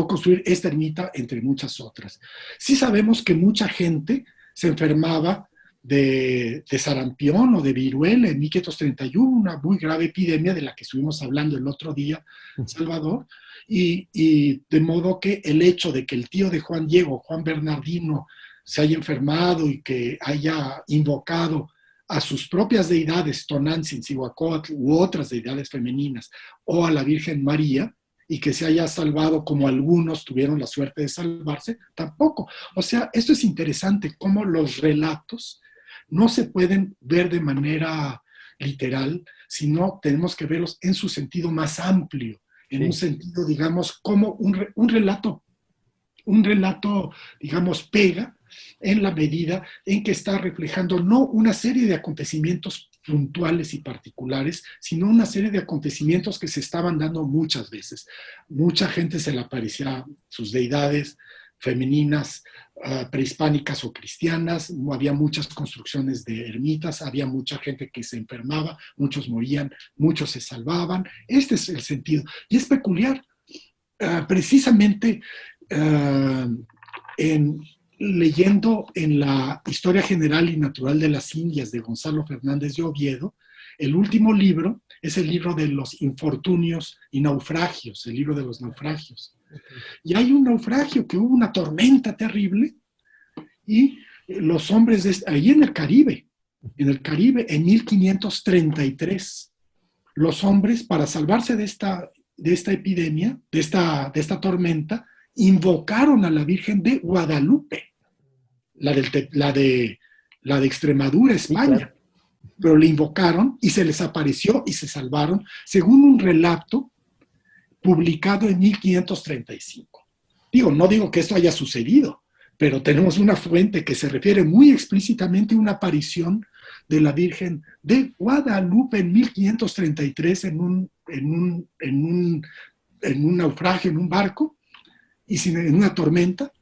Speaker 7: construir esta ermita, entre muchas otras. Sí sabemos que mucha gente se enfermaba de sarampión o de viruela en 1531, una muy grave epidemia de la que estuvimos hablando el otro día, Salvador, y de modo que el hecho de que el tío de Juan Diego, Juan Bernardino, se haya enfermado y que haya invocado a sus propias deidades, Tonantzin, Cihuacóatl u otras deidades femeninas, o a la Virgen María, y que se haya salvado como algunos tuvieron la suerte de salvarse, tampoco. O sea, esto es interesante, cómo los relatos no se pueden ver de manera literal, sino tenemos que verlos en su sentido más amplio, en un sentido, digamos, como un relato, digamos, pega en la medida en que está reflejando no una serie de acontecimientos puntuales y particulares, sino una serie de acontecimientos que se estaban dando muchas veces. Mucha gente se le aparecía sus deidades femeninas, prehispánicas o cristianas, había muchas construcciones de ermitas, había mucha gente que se enfermaba, muchos morían, muchos se salvaban. Este es el sentido. Y es peculiar, precisamente leyendo en la Historia General y Natural de las Indias de Gonzalo Fernández de Oviedo, el último libro es el libro de los infortunios y naufragios, el libro de los naufragios. Y hay un naufragio, que hubo una tormenta terrible, y los hombres ahí en el Caribe, en 1533, los hombres, para salvarse de esta epidemia, de esta tormenta, invocaron a la Virgen de Guadalupe, la de Extremadura, España. Sí, claro. Pero le invocaron y se les apareció y se salvaron, según un relato publicado en 1535. No digo que esto haya sucedido, pero tenemos una fuente que se refiere muy explícitamente a una aparición de la Virgen de Guadalupe en 1533 en un naufragio, en un barco, en una tormenta,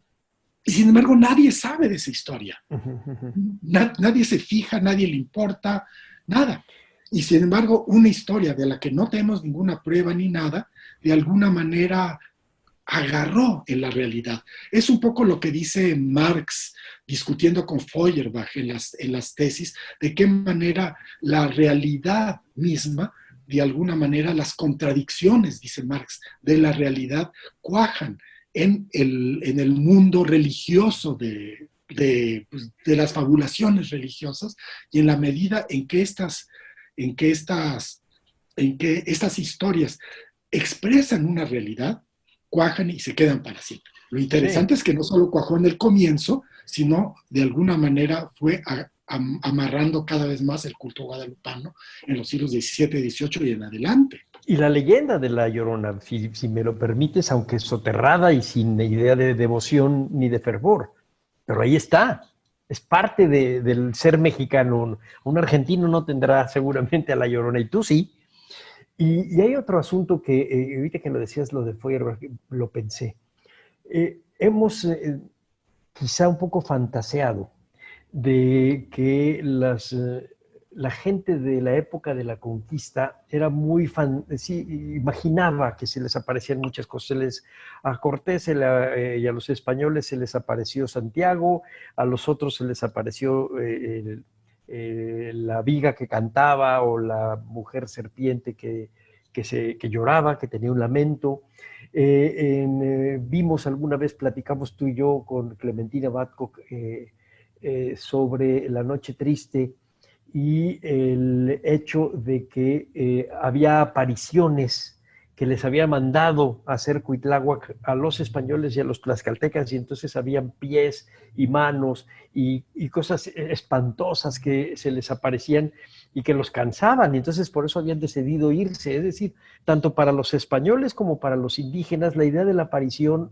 Speaker 7: y sin embargo nadie sabe de esa historia. Nadie se fija, nadie le importa, nada. Y sin embargo, una historia de la que no tenemos ninguna prueba ni nada, de alguna manera agarró en la realidad. Es un poco lo que dice Marx discutiendo con Feuerbach en las tesis, de qué manera la realidad misma, de alguna manera las contradicciones, dice Marx, de la realidad cuajan en el mundo religioso de las fabulaciones religiosas, y en la medida en que estas historias expresan una realidad, cuajan y se quedan para siempre. Lo interesante es que no solo cuajó en el comienzo, sino de alguna manera fue amarrando cada vez más el culto guadalupano en los siglos XVII, XVIII y en adelante.
Speaker 6: Y la leyenda de La Llorona, si me lo permites, aunque soterrada y sin idea de devoción ni de fervor, pero ahí está, es parte del ser mexicano. Un argentino no tendrá seguramente a La Llorona, y tú sí. Y hay otro asunto que, ahorita que lo decías, lo de Feuerbach, lo pensé. Hemos quizá un poco fantaseado de que la gente de la época de la conquista era muy imaginaba que se les aparecían muchas cosas. A Cortés y a los españoles se les apareció Santiago, a los otros se les apareció la viga que cantaba o la mujer serpiente que lloraba, que tenía un lamento. Vimos alguna vez, platicamos tú y yo con Clementina Babcock sobre La Noche Triste y el hecho de que había apariciones que les había mandado hacer Cuitláhuac a los españoles y a los tlaxcaltecas, y entonces habían pies y manos y cosas espantosas que se les aparecían y que los cansaban, y entonces por eso habían decidido irse. Es decir, tanto para los españoles como para los indígenas, la idea de la aparición,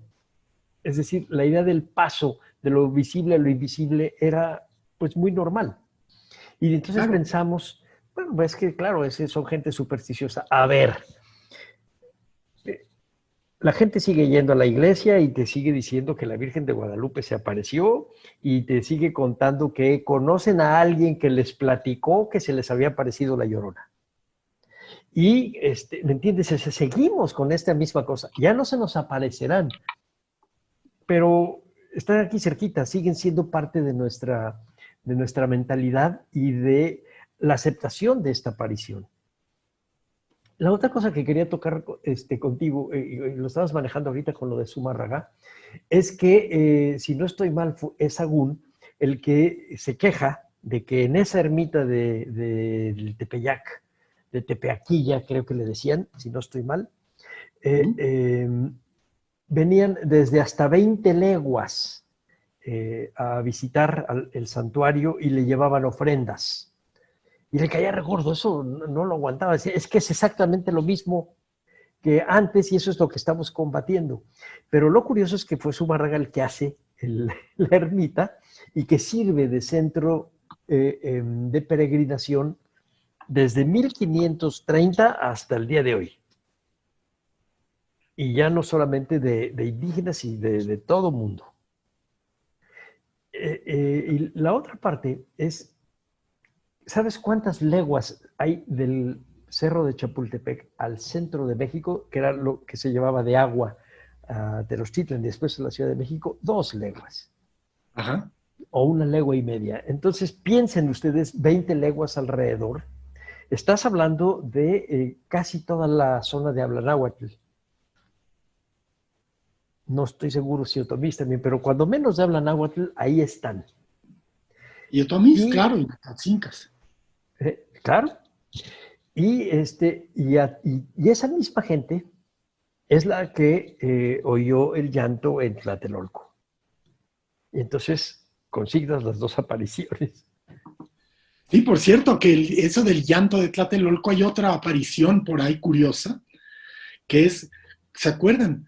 Speaker 6: es decir, la idea del paso de lo visible a lo invisible era pues muy normal. Y entonces pensamos, bueno, es que claro, son gente supersticiosa. A ver, la gente sigue yendo a la iglesia y te sigue diciendo que la Virgen de Guadalupe se apareció y te sigue contando que conocen a alguien que les platicó que se les había aparecido la Llorona. Y, ¿me entiendes? Seguimos con esta misma cosa. Ya no se nos aparecerán, pero están aquí cerquita, siguen siendo parte de nuestra mentalidad y de la aceptación de esta aparición. La otra cosa que quería tocar contigo, y lo estabas manejando ahorita con lo de Zumárraga, es que, si no estoy mal, es Sagún el que se queja de que en esa ermita del Tepeyac, de Tepeaquilla, creo que le decían, si no estoy mal, venían desde hasta 20 leguas a visitar el santuario y le llevaban ofrendas. Y le caía regordo, eso no lo aguantaba. Es que es exactamente lo mismo que antes y eso es lo que estamos combatiendo. Pero lo curioso es que fue Zumárraga el que hace la ermita y que sirve de centro de peregrinación desde 1530 hasta el día de hoy. Y ya no solamente de indígenas y de todo mundo. Y la otra parte es, ¿sabes cuántas leguas hay del Cerro de Chapultepec al centro de México, que era lo que se llevaba de agua a Tenochtitlan y después a la Ciudad de México? 2 leguas.
Speaker 7: Ajá.
Speaker 6: O 1,5 leguas. Entonces piensen ustedes, 20 leguas alrededor. Estás hablando de casi toda la zona de habla náhuatl. No estoy seguro si otomís también, pero cuando menos de habla náhuatl, ahí están.
Speaker 7: Y otomís, claro, y Nacatsincas.
Speaker 6: Claro. Y esa misma gente es la que oyó el llanto en Tlatelolco. Y entonces consignas las 2 apariciones.
Speaker 7: Sí, por cierto, que eso del llanto de Tlatelolco, hay otra aparición por ahí curiosa, que es, ¿se acuerdan?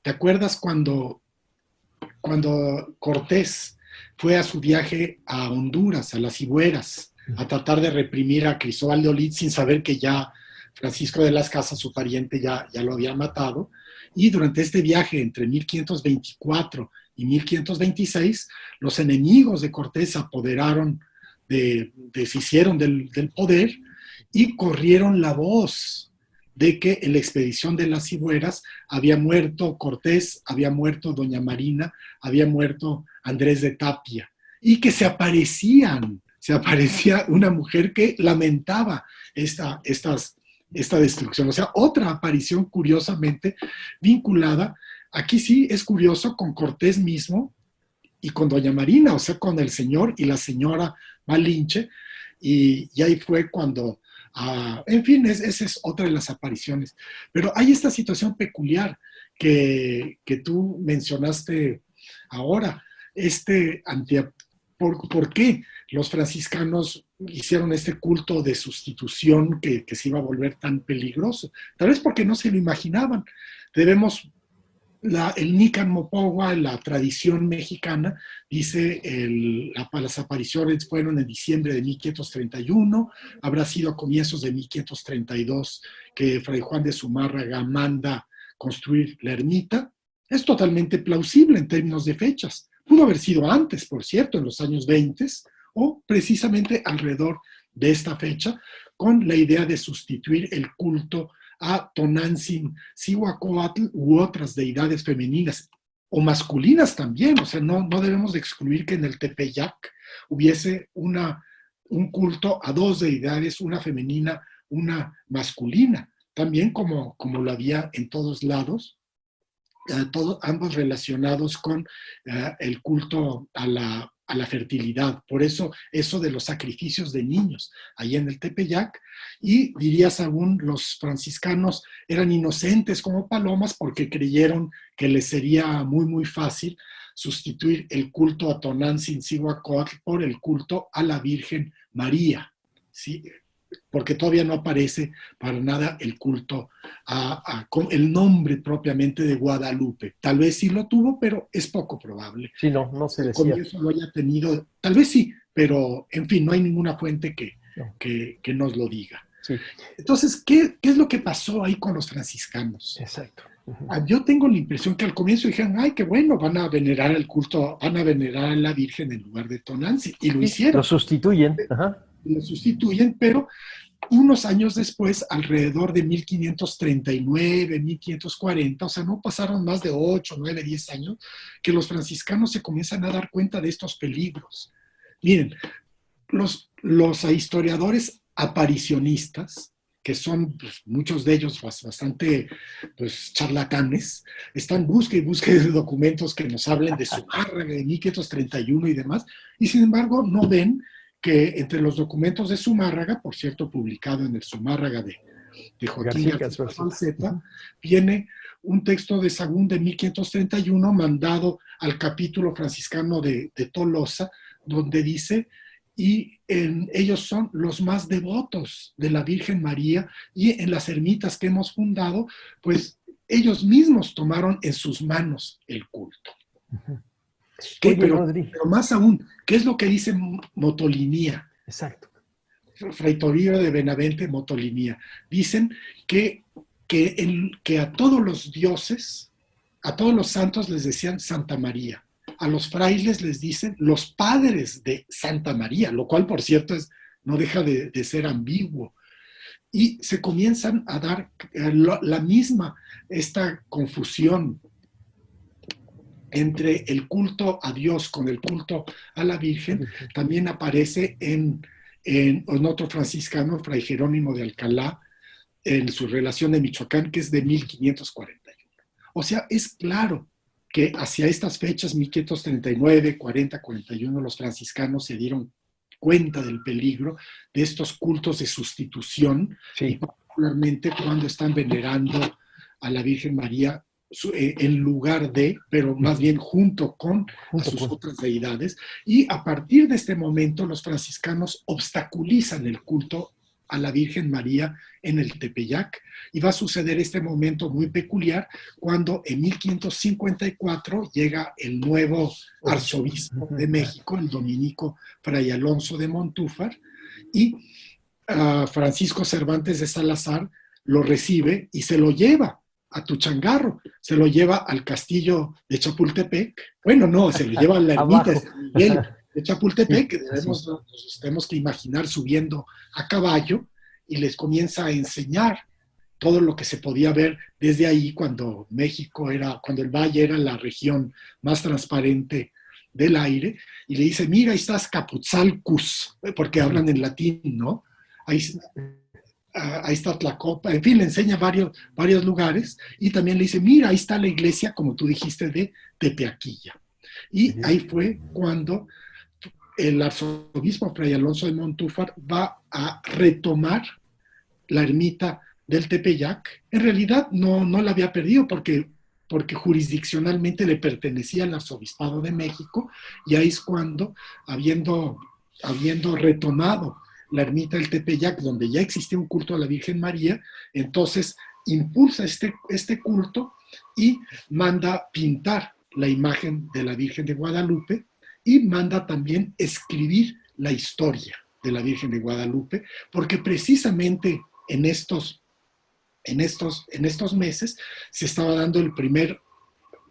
Speaker 7: ¿Te acuerdas cuando Cortés fue a su viaje a Honduras, a las Higueras, a tratar de reprimir a Cristóbal de Olid sin saber que ya Francisco de las Casas, su pariente, ya lo había matado? Y durante este viaje entre 1524 y 1526, los enemigos de Cortés se apoderaron, deshicieron del poder y corrieron la voz de que en la expedición de las Higueras había muerto Cortés, había muerto Doña Marina, había muerto Andrés de Tapia, y que se aparecía una mujer que lamentaba esta destrucción. O sea, otra aparición curiosamente vinculada, aquí sí es curioso, con Cortés mismo y con Doña Marina, o sea, con el señor y la señora Malinche, y ahí fue cuando... en fin, esa es otra de las apariciones. Pero hay esta situación peculiar que tú mencionaste ahora, ¿Por qué los franciscanos hicieron este culto de sustitución que se iba a volver tan peligroso? Tal vez porque no se lo imaginaban. Debemos, el Nican Mopogua, la tradición mexicana, dice las apariciones fueron en diciembre de 1531, habrá sido a comienzos de 1532 que Fray Juan de Zumárraga manda construir la ermita. Es totalmente plausible en términos de fechas. Pudo haber sido antes, por cierto, en los años 20, o precisamente alrededor de esta fecha, con la idea de sustituir el culto a Tonantzin, Cihuacóatl u otras deidades femeninas o masculinas también. O sea, no debemos de excluir que en el Tepeyac hubiese un culto a dos deidades, una femenina, una masculina, también como lo había en todos lados. Ambos relacionados con el culto a la fertilidad. Por eso de los sacrificios de niños ahí en el Tepeyac. Y dirías aún, los franciscanos eran inocentes como palomas porque creyeron que les sería muy, muy fácil sustituir el culto a Tonantzin Cihuacóatl por el culto a la Virgen María, ¿sí? Porque todavía no aparece para nada el culto con el nombre propiamente de Guadalupe. Tal vez sí lo tuvo, pero es poco probable.
Speaker 6: Sí, no se
Speaker 7: El
Speaker 6: decía.
Speaker 7: comienzo lo haya tenido, tal vez sí, pero en fin, no hay ninguna fuente que nos lo diga.
Speaker 6: Sí.
Speaker 7: Entonces, ¿qué es lo que pasó ahí con los franciscanos?
Speaker 6: Exacto.
Speaker 7: Yo tengo la impresión que al comienzo dijeron, ay, qué bueno, van a venerar el culto, van a venerar a la Virgen en lugar de Tonantzin, y lo hicieron.
Speaker 6: Lo sustituyen. Ajá.
Speaker 7: Lo sustituyen, pero unos años después, alrededor de 1539, 1540, o sea, no pasaron más de 8, 9, 10 años, que los franciscanos se comienzan a dar cuenta de estos peligros. Miren, los historiadores aparicionistas, que son pues, muchos de ellos bastante pues, charlatanes, están busque de documentos que nos hablen de Zumárraga, de 1531 y demás, y sin embargo no ven que entre los documentos de Zumárraga, por cierto, publicado en el Zumárraga de Joaquín García Falseta, viene un texto de Sagún de 1531 mandado al capítulo franciscano de Tolosa, donde dice, y ellos son los más devotos de la Virgen María, y en las ermitas que hemos fundado, pues ellos mismos tomaron en sus manos el culto. Pero más aún, ¿qué es lo que dice Motolinía?
Speaker 6: Exacto.
Speaker 7: Fray Toribio de Benavente, Motolinía. Dicen que a todos los dioses, a todos los santos les decían Santa María. A los frailes les dicen los padres de Santa María, lo cual, por cierto, no deja de ser ambiguo. Y se comienzan a dar la misma, esta confusión entre el culto a Dios con el culto a la Virgen, también aparece en otro franciscano, Fray Jerónimo de Alcalá, en su relación de Michoacán, que es de 1541. O sea, es claro que hacia estas fechas, 1539, 40, 41, los franciscanos se dieron cuenta del peligro de estos cultos de sustitución, y particularmente cuando están venerando a la Virgen María en lugar de, pero más bien junto con sus otras deidades. Y a partir de este momento los franciscanos obstaculizan el culto a la Virgen María en el Tepeyac, y va a suceder este momento muy peculiar cuando en 1554 llega el nuevo arzobispo de México, el dominico Fray Alonso de Montúfar, y Francisco Cervantes de Salazar lo recibe y se lo lleva a Tuchangarro, se lo lleva al castillo de Chapultepec. Bueno, no, se lo lleva a la ermita de San Miguel de Chapultepec, que nos tenemos que imaginar subiendo a caballo, y les comienza a enseñar todo lo que se podía ver desde ahí cuando cuando el valle era la región más transparente del aire, y le dice, mira, ahí estás Caputzalcus, porque hablan en latín, ¿no? Ahí está Tlacopa, en fin, le enseña varios lugares, y también le dice, mira, ahí está la iglesia, como tú dijiste, de Tepeaquilla. Y ahí fue cuando el arzobispo Fray Alonso de Montúfar va a retomar la ermita del Tepeyac. En realidad no la había perdido, porque porque jurisdiccionalmente le pertenecía al Arzobispado de México, y ahí es cuando, habiendo retomado la ermita del Tepeyac, donde ya existía un culto a la Virgen María, entonces impulsa este culto y manda pintar la imagen de la Virgen de Guadalupe y manda también escribir la historia de la Virgen de Guadalupe, porque precisamente en estos meses se estaba dando el primer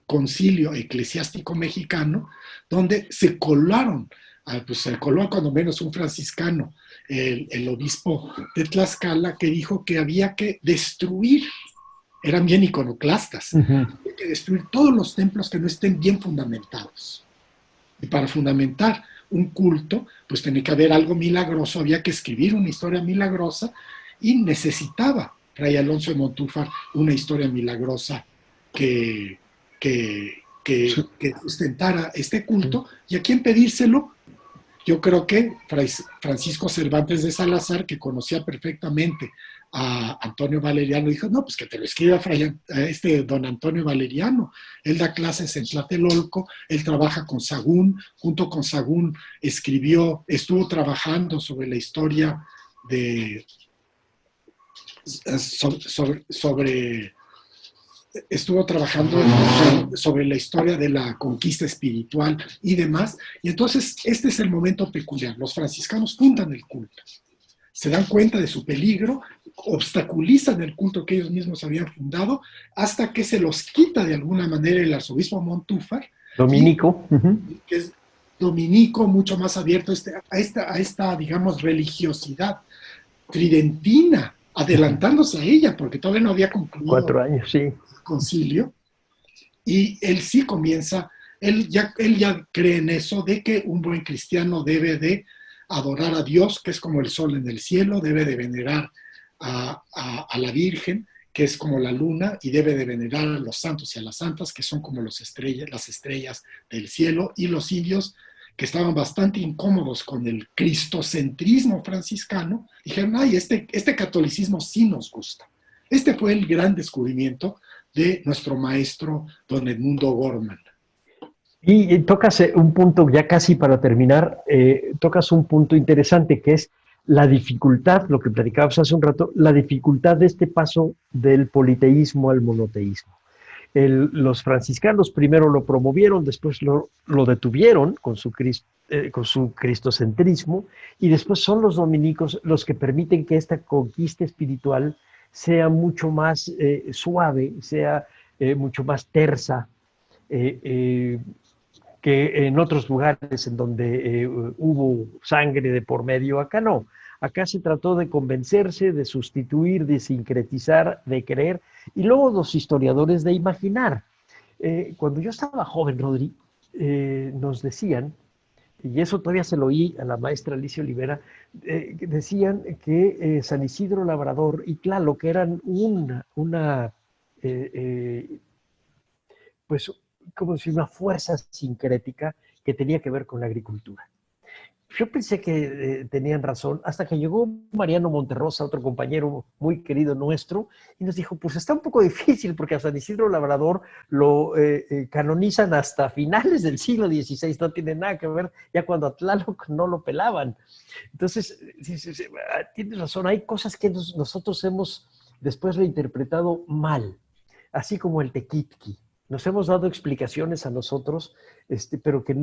Speaker 7: concilio eclesiástico mexicano, donde se coló cuando menos un franciscano, el obispo de Tlaxcala, que dijo que había que destruir, eran bien iconoclastas, había que destruir todos los templos que no estén bien fundamentados. Y para fundamentar un culto, pues tenía que haber algo milagroso, había que escribir una historia milagrosa, y necesitaba Fray Alonso de Montúfar una historia milagrosa que sustentara este culto. ¿Y a quién pedírselo? Yo creo que Fray Francisco Cervantes de Salazar, que conocía perfectamente a Antonio Valeriano, dijo, no, pues que te lo escriba don Antonio Valeriano. Él da clases en Tlatelolco, él trabaja con Sagún, junto con Sagún estuvo trabajando sobre la historia estuvo trabajando sobre la historia de la conquista espiritual y demás, y entonces este es el momento peculiar. Los franciscanos fundan el culto, se dan cuenta de su peligro, obstaculizan el culto que ellos mismos habían fundado, hasta que se los quita de alguna manera el arzobispo Montúfar,
Speaker 6: Dominico,
Speaker 7: que es dominico, mucho más abierto a esta, digamos, religiosidad tridentina, adelantándose a ella, porque todavía no había concluido
Speaker 6: 4 años, sí.
Speaker 7: el concilio, y él sí comienza, él ya cree en eso, de que un buen cristiano debe de adorar a Dios, que es como el sol en el cielo, debe de venerar a la Virgen, que es como la luna, y debe de venerar a los santos y a las santas, que son como las estrellas del cielo, y los indios, que estaban bastante incómodos con el cristocentrismo franciscano, dijeron, ay, este catolicismo sí nos gusta. Este fue el gran descubrimiento de nuestro maestro don Edmundo Gorman.
Speaker 6: Y tocas un punto, ya casi para terminar, tocas un punto interesante, que es la dificultad, lo que platicábamos hace un rato, la dificultad de este paso del politeísmo al monoteísmo. Los franciscanos primero lo promovieron, después lo detuvieron con su cristocentrismo, y después son los dominicos los que permiten que esta conquista espiritual sea mucho más suave, sea mucho más tersa, que en otros lugares en donde hubo sangre de por medio. Acá no. Acá se trató de convencerse, de sustituir, de sincretizar, de creer, y luego los historiadores de imaginar. Cuando yo estaba joven, Rodri, nos decían, y eso todavía se lo oí a la maestra Alicia Olivera, decían que San Isidro Labrador y Tlaloc eran pues, como decir, una fuerza sincrética que tenía que ver con la agricultura. Yo pensé que tenían razón, hasta que llegó Mariano Monterrosa, otro compañero muy querido nuestro, y nos dijo, pues está un poco difícil, porque a San Isidro Labrador lo canonizan hasta finales del siglo XVI, no tiene nada que ver, ya cuando a Tlaloc no lo pelaban. Entonces, tienes razón, hay cosas que nosotros hemos después reinterpretado mal, así como el tequitqui. Nos hemos dado explicaciones a nosotros, pero que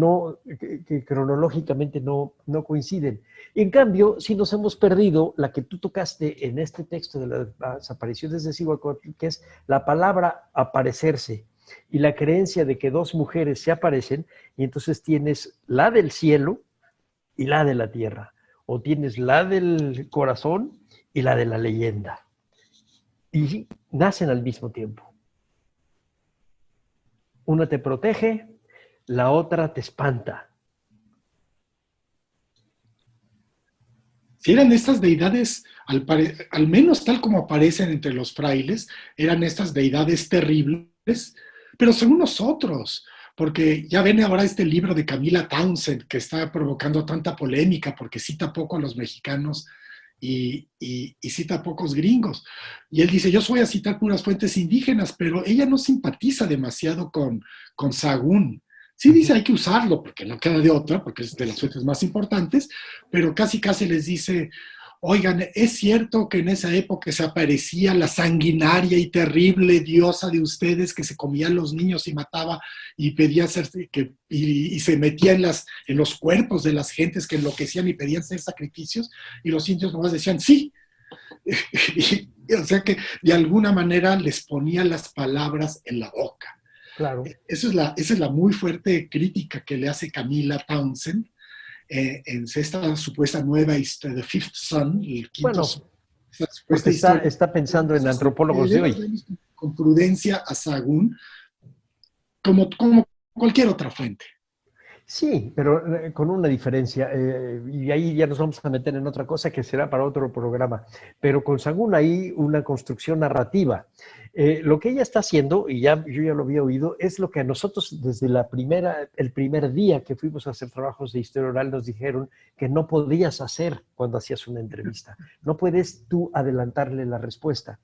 Speaker 6: cronológicamente no coinciden. En cambio, si nos hemos perdido la que tú tocaste en este texto de las apariciones de Zihuacóatl, que es la palabra aparecerse y la creencia de que dos mujeres se aparecen, y entonces tienes la del cielo y la de la tierra, o tienes la del corazón y la de la leyenda, y nacen al mismo tiempo. Una te protege, la otra te espanta.
Speaker 7: Si eran estas deidades, al menos tal como aparecen entre los frailes, eran estas deidades terribles, pero según nosotros, porque ya ven ahora este libro de Camila Townsend, que está provocando tanta polémica porque cita poco a los mexicanos y cita pocos gringos. Y él dice, yo voy a citar puras fuentes indígenas, pero ella no simpatiza demasiado con Sahagún. Sí dice hay que usarlo, porque no queda de otra, porque es de las fuentes más importantes, pero casi les dice, oigan, es cierto que en esa época se aparecía la sanguinaria y terrible diosa de ustedes que se comía a los niños y mataba y pedía ser, y se metía en los cuerpos de las gentes que enloquecían y pedían ser sacrificios, y los indios nomás decían sí. O sea que de alguna manera les ponía las palabras en la boca.
Speaker 6: Claro.
Speaker 7: Esa es la muy fuerte crítica que le hace Camila Townsend en esta supuesta nueva historia, The Fifth Son, el quinto
Speaker 6: Bueno,
Speaker 7: son,
Speaker 6: porque está pensando en antropólogos de hoy.
Speaker 7: Con prudencia a Sahagún, como cualquier otra fuente.
Speaker 6: Sí, pero con una diferencia, y ahí ya nos vamos a meter en otra cosa que será para otro programa, pero con Sahagún hay una construcción narrativa. Lo que ella está haciendo, y yo ya lo había oído, es lo que a nosotros desde el primer día que fuimos a hacer trabajos de historia oral nos dijeron que no podías hacer cuando hacías una entrevista. No puedes tú adelantarle la respuesta.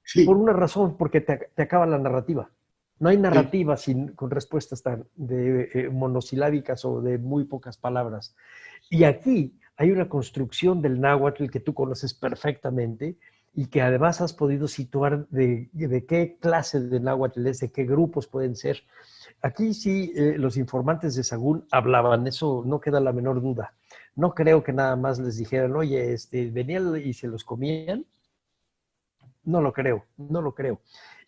Speaker 6: Sí. Por una razón, porque te acaba la narrativa. No hay narrativa con respuestas monosilábicas o de muy pocas palabras. Y aquí hay una construcción del náhuatl que tú conoces perfectamente y que además has podido situar de qué clase de náhuatl es, de qué grupos pueden ser. Aquí sí, los informantes de Sahagún hablaban, eso no queda la menor duda. No creo que nada más les dijeran, oye, venían y se los comían. No lo creo.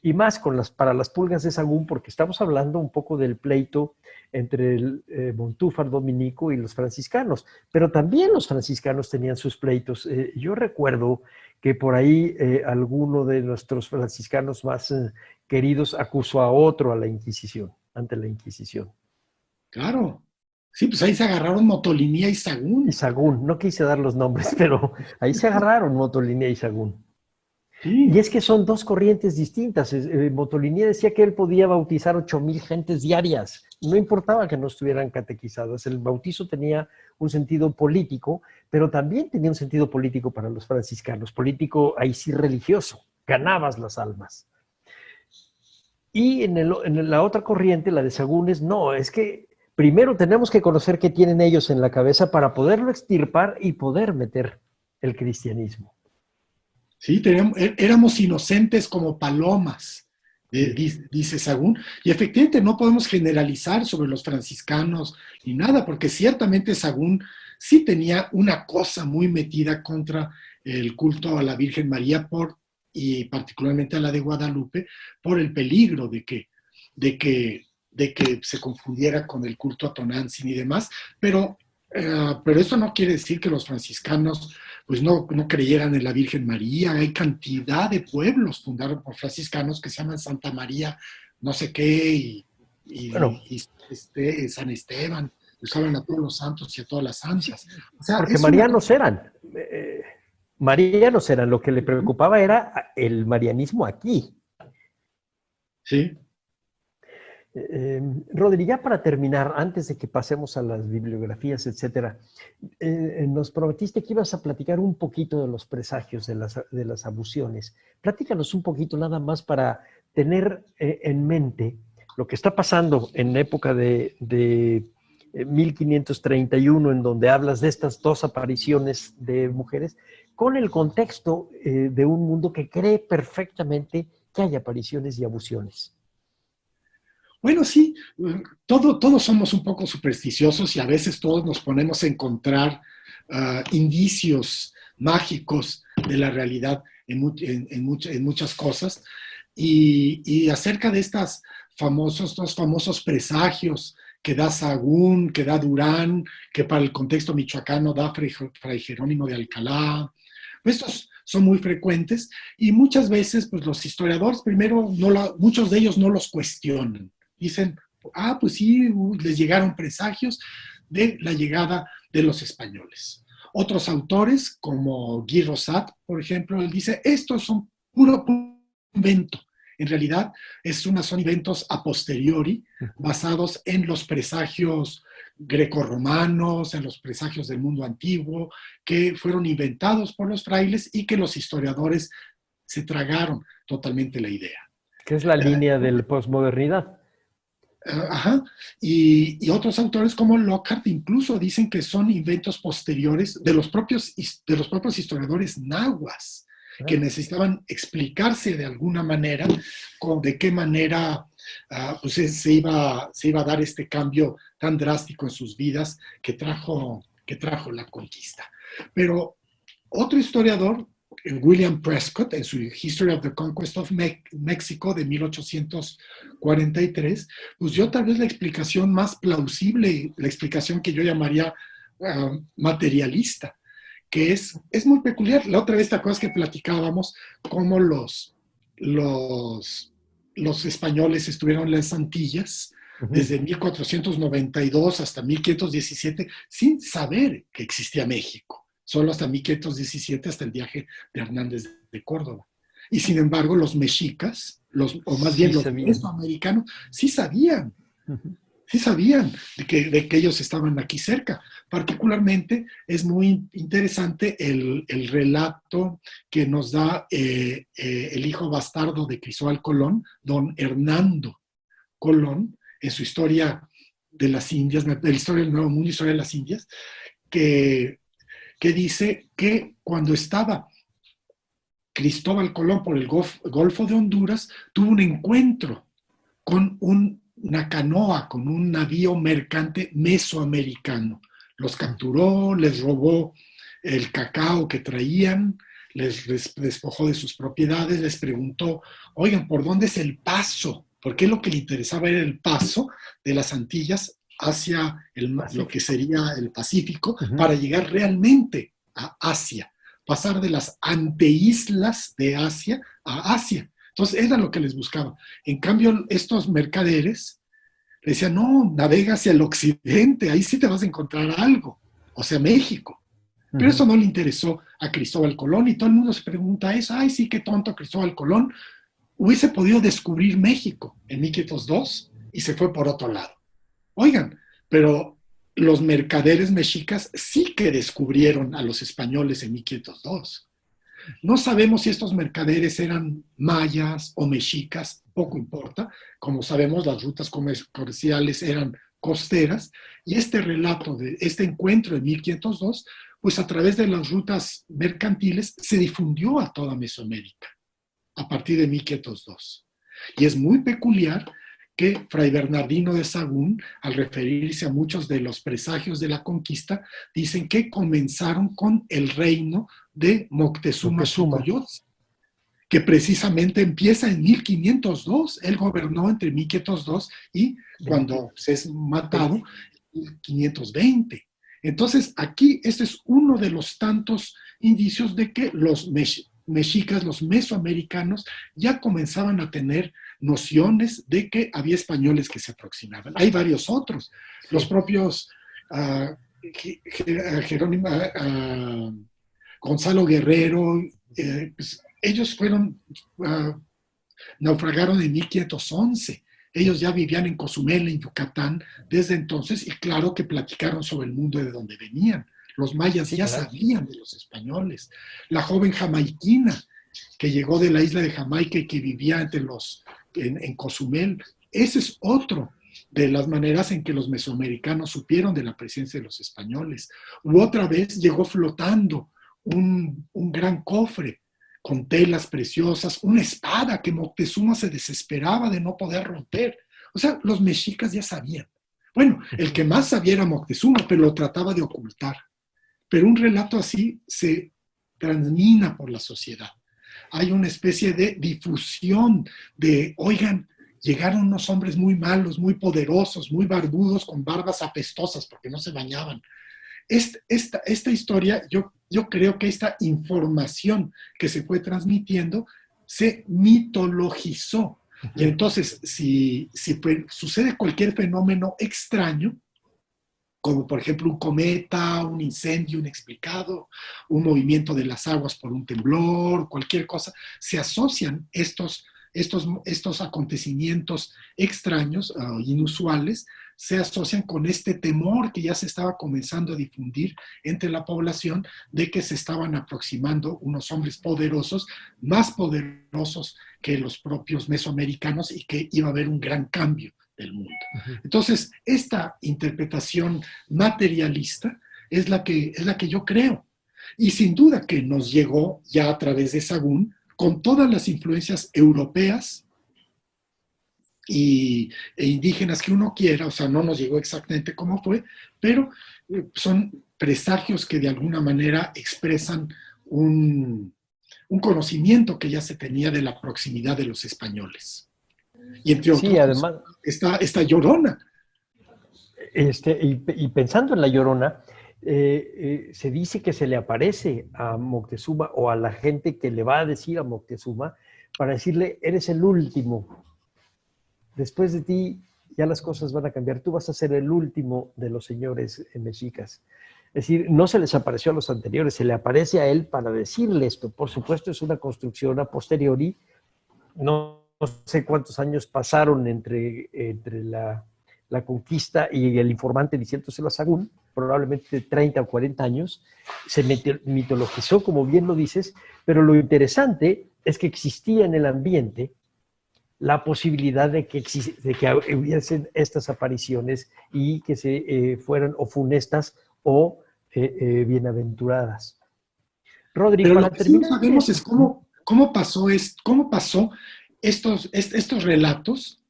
Speaker 6: Y más para las pulgas de Sahagún, porque estamos hablando un poco del pleito entre el Montúfar dominico y los franciscanos, pero también los franciscanos tenían sus pleitos. Yo recuerdo que por ahí alguno de nuestros franciscanos más queridos acusó a otro ante la Inquisición.
Speaker 7: Claro. Sí, pues ahí se agarraron Motolinía y Sahagún.
Speaker 6: Y Sahagún, no quise dar los nombres, pero ahí se agarraron Motolinía y Sahagún. Sí. Y es que son dos corrientes distintas. Motolinía decía que él podía bautizar 8,000 gentes diarias. No importaba que no estuvieran catequizadas. El bautizo tenía un sentido político, pero también tenía un sentido político para los franciscanos. Político, ahí sí religioso. Ganabas las almas. Y en la otra corriente, la de Sahagún, es que primero tenemos que conocer qué tienen ellos en la cabeza para poderlo extirpar y poder meter el cristianismo.
Speaker 7: Sí, éramos inocentes como palomas, dice Sahagún, y efectivamente no podemos generalizar sobre los franciscanos ni nada, porque ciertamente Sahagún sí tenía una cosa muy metida contra el culto a la Virgen María y particularmente a la de Guadalupe, por el peligro de que se confundiera con el culto a Tonantzin y demás, pero eso no quiere decir que los franciscanos pues no creyeran en la Virgen María. Hay cantidad de pueblos fundados por franciscanos que se llaman Santa María, no sé qué, y San Esteban, les hablan a todos los santos y a todas las santas. O sea,
Speaker 6: porque marianos eran. Marianos eran, lo que le preocupaba era el marianismo aquí.
Speaker 7: Sí.
Speaker 6: Rodri, ya para terminar, antes de que pasemos a las bibliografías, etcétera, nos prometiste que ibas a platicar un poquito de los presagios de las abusiones. Platícanos un poquito nada más para tener en mente lo que está pasando en la época de 1531, en donde hablas de estas dos apariciones de mujeres, con el contexto de un mundo que cree perfectamente que hay apariciones y abusiones.
Speaker 7: Bueno, sí, todos somos un poco supersticiosos y a veces todos nos ponemos a encontrar indicios mágicos de la realidad en muchas cosas. Y acerca de estos famosos presagios que da Sahagún, que da Durán, que para el contexto michoacano da Fray Jerónimo de Alcalá, estos son muy frecuentes y muchas veces pues, los historiadores primero, muchos de ellos no los cuestionan. Dicen, pues sí, les llegaron presagios de la llegada de los españoles. Otros autores, como Guy Rosat, por ejemplo, él dice, estos son puro invento. En realidad, son inventos a posteriori, basados en los presagios grecorromanos, en los presagios del mundo antiguo, que fueron inventados por los frailes y que los historiadores se tragaron totalmente la idea.
Speaker 6: Que es la línea de la posmodernidad.
Speaker 7: Ajá. Y otros autores como Lockhart incluso dicen que son inventos posteriores de los propios historiadores nahuas, que necesitaban explicarse de alguna manera de qué manera pues se iba a dar este cambio tan drástico en sus vidas que trajo la conquista. Pero otro historiador, William Prescott, en su History of the Conquest of Mexico de 1843, pues dio tal vez la explicación más plausible, la explicación que yo llamaría materialista, que es muy peculiar. La otra vez, ¿te acuerdas que platicábamos cómo los españoles estuvieron en las Antillas desde 1492 hasta 1517 sin saber que existía México? Solo hasta 1517, hasta el viaje de Hernández de Córdoba. Y sin embargo, los mexicas, o más bien los mesoamericanos, sí sabían de que ellos estaban aquí cerca. Particularmente es muy interesante el relato que nos da el hijo bastardo de Cristóbal Colón, don Hernando Colón, en su historia de las Indias, la historia del Nuevo Mundo, historia de las Indias, que dice que cuando estaba Cristóbal Colón por el Golfo de Honduras, tuvo un encuentro con una canoa, con un navío mercante mesoamericano. Los capturó, les robó el cacao que traían, les despojó de sus propiedades, les preguntó, oigan, ¿por dónde es el paso? Porque lo que le interesaba era el paso de las Antillas hacia lo que sería el Pacífico, para llegar realmente a Asia, pasar de las anteislas de Asia a Asia. Entonces era lo que les buscaba. En cambio, estos mercaderes le decían, no, navega hacia el occidente, ahí sí te vas a encontrar algo, o sea, México. Pero eso no le interesó a Cristóbal Colón, y todo el mundo se pregunta eso, ay, sí, qué tonto Cristóbal Colón, hubiese podido descubrir México en 1502 y se fue por otro lado. Oigan, pero los mercaderes mexicas sí que descubrieron a los españoles en 1502. No sabemos si estos mercaderes eran mayas o mexicas, poco importa. Como sabemos, las rutas comerciales eran costeras, y este relato de este encuentro en 1502, pues a través de las rutas mercantiles se difundió a toda Mesoamérica a partir de 1502. Y es muy peculiar que Fray Bernardino de Sahagún, al referirse a muchos de los presagios de la conquista, dicen que comenzaron con el reino de Moctezuma Xocoyotzin, que precisamente empieza en 1502. Él gobernó entre 1502 y cuando se es matado, 1520. Entonces, aquí este es uno de los tantos indicios de que los mexicas, los mesoamericanos, ya comenzaban a tener nociones de que había españoles que se aproximaban. Hay varios otros. Los propios Gonzalo Guerrero, pues, ellos naufragaron en 1511. Ellos ya vivían en Cozumel, en Yucatán, desde entonces, y claro que platicaron sobre el mundo de donde venían. Los mayas ya sabían de los españoles. La joven jamaiquina que llegó de la isla de Jamaica y que vivía en Cozumel, ese es otro de las maneras en que los mesoamericanos supieron de la presencia de los españoles. U otra vez llegó flotando un gran cofre con telas preciosas, una espada que Moctezuma se desesperaba de no poder romper. O sea, los mexicas ya sabían. Bueno, el que más sabía era Moctezuma, pero lo trataba de ocultar. Pero un relato así se transmina por la sociedad. Hay una especie de difusión de, oigan, llegaron unos hombres muy malos, muy poderosos, muy barbudos, con barbas apestosas porque no se bañaban. Esta historia, yo creo que esta información que se fue transmitiendo se mitologizó. Y entonces, si sucede cualquier fenómeno extraño, como por ejemplo un cometa, un incendio inexplicado, un movimiento de las aguas por un temblor, cualquier cosa, se asocian estos acontecimientos extraños, inusuales, se asocian con este temor que ya se estaba comenzando a difundir entre la población de que se estaban aproximando unos hombres poderosos, más poderosos que los propios mesoamericanos, y que iba a haber un gran cambio del mundo. Entonces, esta interpretación materialista es la que yo creo. Y sin duda que nos llegó ya a través de Sahagún, con todas las influencias europeas e indígenas que uno quiera, o sea, no nos llegó exactamente como fue, pero son presagios que de alguna manera expresan un conocimiento que ya se tenía de la proximidad de los españoles. Y entre otros,
Speaker 6: Sí, además,
Speaker 7: esta Llorona.
Speaker 6: y pensando en la Llorona, se dice que se le aparece a Moctezuma o a la gente que le va a decir a Moctezuma para decirle, eres el último. Después de ti ya las cosas van a cambiar. Tú vas a ser el último de los señores mexicas. Es decir, no se les apareció a los anteriores, se le aparece a él para decirle esto. Por supuesto, es una construcción a posteriori. No sé cuántos años pasaron entre la conquista y el informante diciéndoselo a Sahagún, probablemente 30 o 40 años. Se mitologizó, como bien lo dices, pero lo interesante es que existía en el ambiente la posibilidad de que hubiesen estas apariciones y que se fueran o funestas o bienaventuradas. Rodri,
Speaker 7: Pero
Speaker 6: para
Speaker 7: lo que sí no
Speaker 6: terminar...
Speaker 7: sabemos es cómo pasó estos relatos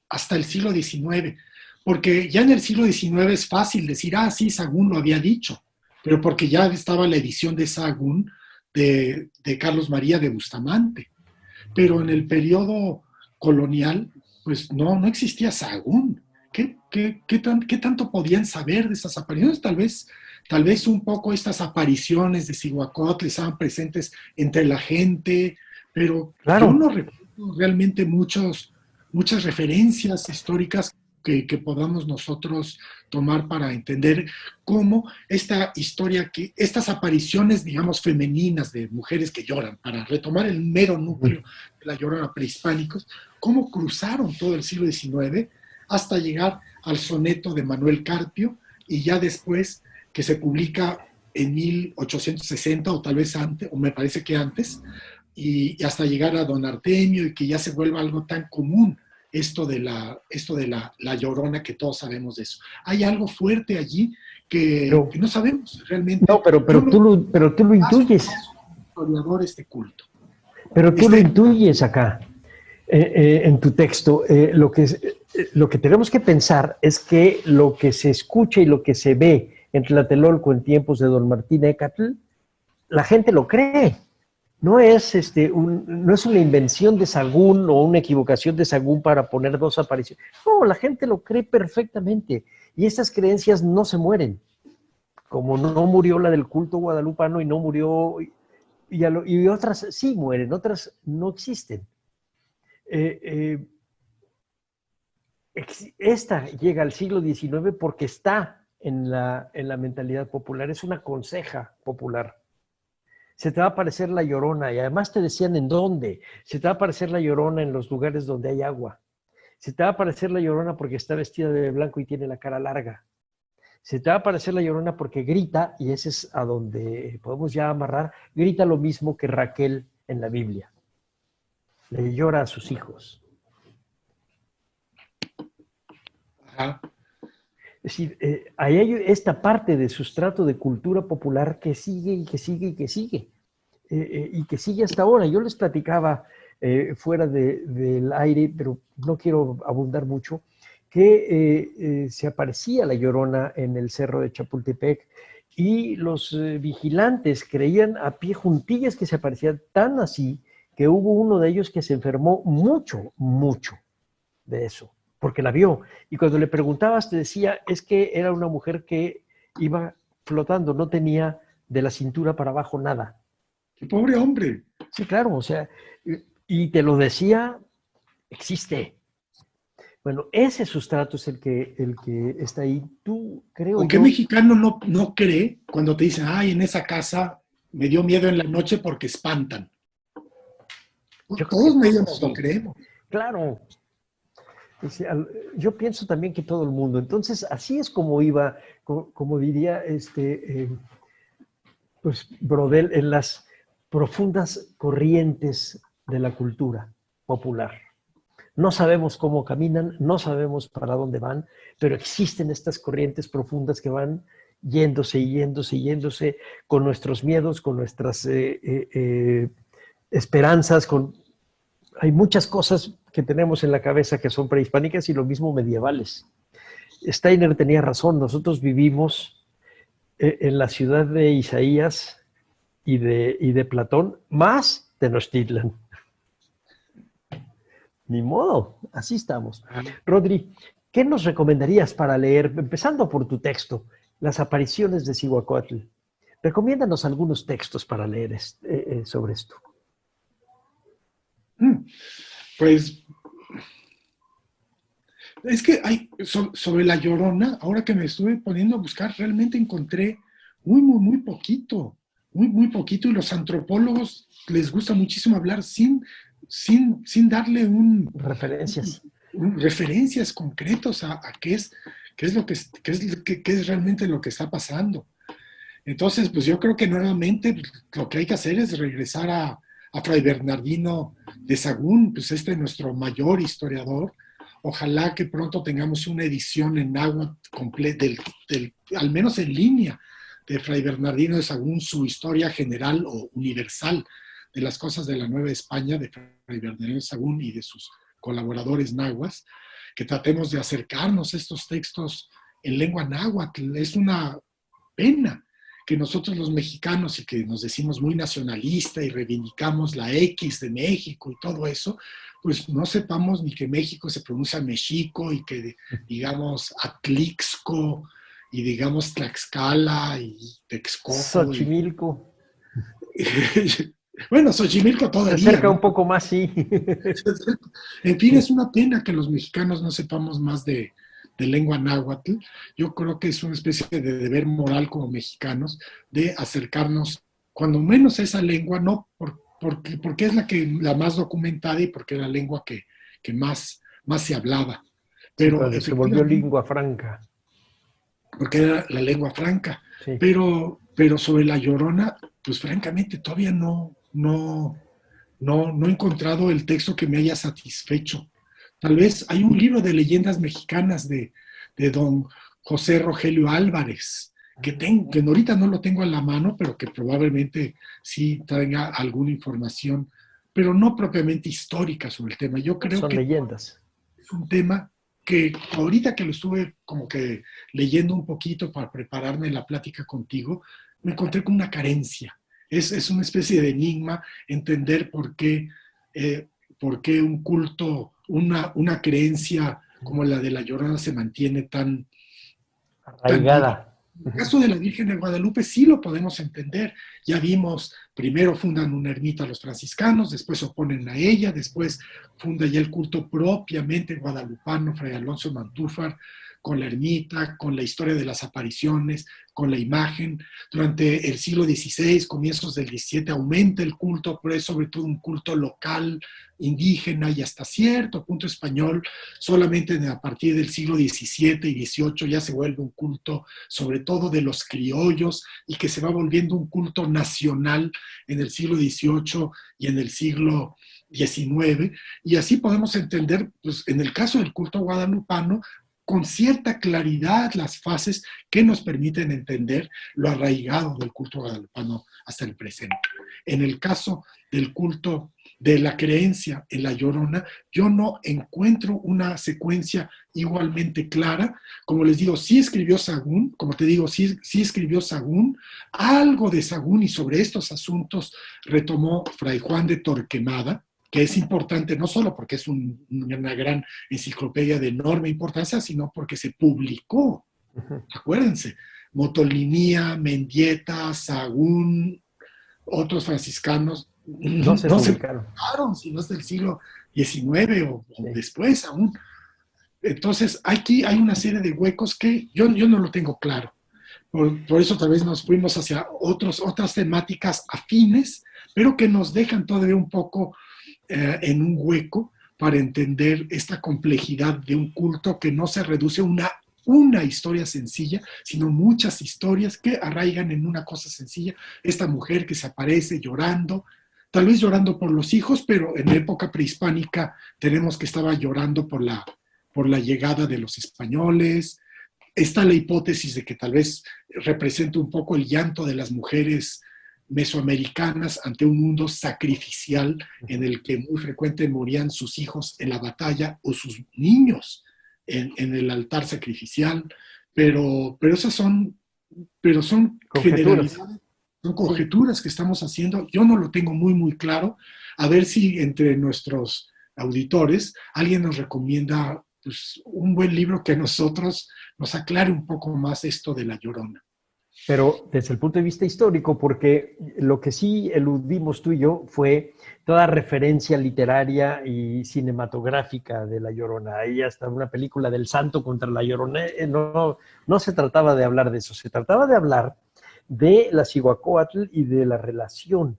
Speaker 7: hasta el siglo XIX. Porque ya en el siglo XIX es fácil decir, sí, Sahagún lo había dicho, pero porque ya estaba la edición de Sahagún de Carlos María de Bustamante. Pero en el periodo colonial, pues no existía Sahagún. ¿Qué tanto podían saber de esas apariciones? Tal vez un poco estas apariciones de Cihuacóatl estaban presentes entre la gente, pero
Speaker 6: claro,
Speaker 7: yo no recuerdo realmente muchas referencias históricas que podamos nosotros tomar para entender cómo esta historia, estas apariciones, digamos, femeninas de mujeres que lloran, para retomar el mero núcleo de la Llorona prehispánicos, cómo cruzaron todo el siglo XIX hasta llegar al soneto de Manuel Carpio, y ya después que se publica en 1860 o tal vez antes, o me parece que antes, y hasta llegar a Don Artemio, y que ya se vuelva algo tan común esto de la Llorona, que todos sabemos de eso. Hay algo fuerte allí que no sabemos realmente.
Speaker 6: No, pero tú lo intuyes.
Speaker 7: Historiador este culto.
Speaker 6: Pero tú lo intuyes acá, en tu texto. Lo que tenemos que pensar es que lo que se escucha y lo que se ve en Tlatelolco en tiempos de Don Martín Ecatl, la gente lo cree. No es una invención de Sahagún o una equivocación de Sahagún para poner dos apariciones. No, la gente lo cree perfectamente. Y estas creencias no se mueren. Como no murió la del culto guadalupano y no murió... Y otras sí mueren, otras no existen. Esta llega al siglo XIX porque está en la mentalidad popular. Es una conseja popular. Se te va a aparecer la Llorona, y además te decían en dónde. Se te va a aparecer la Llorona en los lugares donde hay agua. Se te va a aparecer la Llorona porque está vestida de blanco y tiene la cara larga. Se te va a aparecer la Llorona porque grita, y ese es a donde podemos ya amarrar, grita lo mismo que Raquel en la Biblia. Le llora a sus hijos.
Speaker 7: Ajá.
Speaker 6: Es decir, ahí hay esta parte de sustrato de cultura popular que sigue y que sigue y que sigue. Y que sigue hasta ahora. Yo les platicaba fuera del aire, pero no quiero abundar mucho, que se aparecía la Llorona en el cerro de Chapultepec, y los vigilantes creían a pie juntillas que se aparecía, tan así que hubo uno de ellos que se enfermó mucho de eso, porque la vio. Y cuando le preguntabas te decía, es que era una mujer que iba flotando, no tenía de la cintura para abajo nada.
Speaker 7: ¡Qué pobre hombre!
Speaker 6: Sí, claro, o sea, y te lo decía, existe. Bueno, ese sustrato es el que está ahí. Tú, creo
Speaker 7: ¿O qué mexicano no cree cuando te dicen, en esa casa me dio miedo en la noche porque espantan? Todos medio nos lo creemos.
Speaker 6: Claro. Dice, yo pienso también que todo el mundo. Entonces, así es como iba, como diría pues Brodel, en las profundas corrientes de la cultura popular. No sabemos cómo caminan, no sabemos para dónde van, pero existen estas corrientes profundas que van yéndose y yéndose y yéndose con nuestros miedos, con nuestras esperanzas, hay muchas cosas que tenemos en la cabeza que son prehispánicas y lo mismo medievales. Steiner tenía razón, nosotros vivimos en la ciudad de Isaías y de Platón, más Tenochtitlan. Ni modo, así estamos. Rodri, ¿qué nos recomendarías para leer, empezando por tu texto, Las apariciones de Cihuacóatl? Recomiéndanos algunos textos para leer sobre esto.
Speaker 7: Pues es que sobre La Llorona, ahora que me estuve poniendo a buscar, realmente encontré muy poquito, muy poquito, y los antropólogos les gusta muchísimo hablar sin darle referencias concretos a qué es realmente lo que está pasando. Entonces, pues yo creo que nuevamente lo que hay que hacer es regresar a Fray Bernardino de Sahagún, pues nuestro mayor historiador. Ojalá que pronto tengamos una edición en náhuatl completa, al menos en línea, de Fray Bernardino de Sahagún, su historia general o universal de las cosas de la Nueva España, de Fray Bernardino de Sahagún y de sus colaboradores nahuas, que tratemos de acercarnos a estos textos en lengua náhuatl. Es una pena que nosotros los mexicanos, y que nos decimos muy nacionalista y reivindicamos la X de México y todo eso, pues no sepamos ni que México se pronuncia Mexico y que digamos Atlixco y digamos Tlaxcala y Texcoco.
Speaker 6: Xochimilco.
Speaker 7: Bueno, Xochimilco todavía.
Speaker 6: Se acerca, ¿no?
Speaker 7: Un
Speaker 6: poco más, sí.
Speaker 7: En fin, es una pena que los mexicanos no sepamos más de lengua náhuatl. Yo creo que es una especie de deber moral como mexicanos de acercarnos, cuando menos a esa lengua, no porque es la más documentada y porque era la lengua que más se hablaba. Pero
Speaker 6: se volvió lengua franca.
Speaker 7: Porque era la lengua franca.
Speaker 6: Sí.
Speaker 7: Pero sobre La Llorona, pues francamente todavía no he encontrado el texto que me haya satisfecho. Tal vez hay un libro de leyendas mexicanas de don José Rogelio Álvarez, que ahorita no lo tengo en la mano, pero que probablemente sí tenga alguna información, pero no propiamente histórica sobre el tema. Yo creo
Speaker 6: Son
Speaker 7: que
Speaker 6: leyendas.
Speaker 7: Es un tema que ahorita que lo estuve como que leyendo un poquito para prepararme la plática contigo, me encontré con una carencia. Es una especie de enigma entender por qué un culto, una creencia como la de La Llorona se mantiene tan
Speaker 6: arraigada.
Speaker 7: En el caso de la Virgen de Guadalupe sí lo podemos entender. Ya vimos, primero fundan una ermita los franciscanos, después se oponen a ella, después funda ya el culto propiamente guadalupano, Fray Alonso de Mantúfar, con la ermita, con la historia de las apariciones, con la imagen. Durante el siglo XVI, comienzos del XVII, aumenta el culto, pero es sobre todo un culto local, indígena y hasta cierto punto español. Solamente a partir del siglo XVII y XVIII ya se vuelve un culto sobre todo de los criollos y que se va volviendo un culto nacional en el siglo XVIII y en el siglo XIX. Y así podemos entender, pues, en el caso del culto guadalupano, con cierta claridad las fases que nos permiten entender lo arraigado del culto guadalupano hasta el presente. En el caso del culto de la creencia en La Llorona, yo no encuentro una secuencia igualmente clara. Como les digo, sí escribió Sahagún, como te digo, sí escribió Sahagún, algo de Sahagún, y sobre estos asuntos retomó Fray Juan de Torquemada, que es importante no solo porque es una gran enciclopedia de enorme importancia, sino porque se publicó. Acuérdense, Motolinía, Mendieta, Sahagún, otros franciscanos no se publicaron, sino hasta el siglo XIX o después aún. Entonces, aquí hay una serie de huecos que yo no lo tengo claro. Por eso tal vez nos fuimos hacia otras temáticas afines, pero que nos dejan todavía un poco en un hueco, para entender esta complejidad de un culto que no se reduce a una historia sencilla, sino muchas historias que arraigan en una cosa sencilla. Esta mujer que se aparece llorando, tal vez llorando por los hijos, pero en época prehispánica tenemos que estaba llorando por la llegada de los españoles. Está la hipótesis de que tal vez represente un poco el llanto de las mujeres mesoamericanas ante un mundo sacrificial en el que muy frecuente morían sus hijos en la batalla o sus niños en el altar sacrificial, pero son
Speaker 6: Conjeturas.
Speaker 7: generalidades, son conjeturas que estamos haciendo. Yo no lo tengo muy claro. A ver si entre nuestros auditores alguien nos recomienda pues, un buen libro que a nosotros nos aclare un poco más esto de La Llorona.
Speaker 6: Pero desde el punto de vista histórico, porque lo que sí eludimos tú y yo fue toda referencia literaria y cinematográfica de La Llorona. Ahí hasta una película del Santo contra La Llorona. No se trataba de hablar de eso, se trataba de hablar de la Cihuacóatl y de la relación,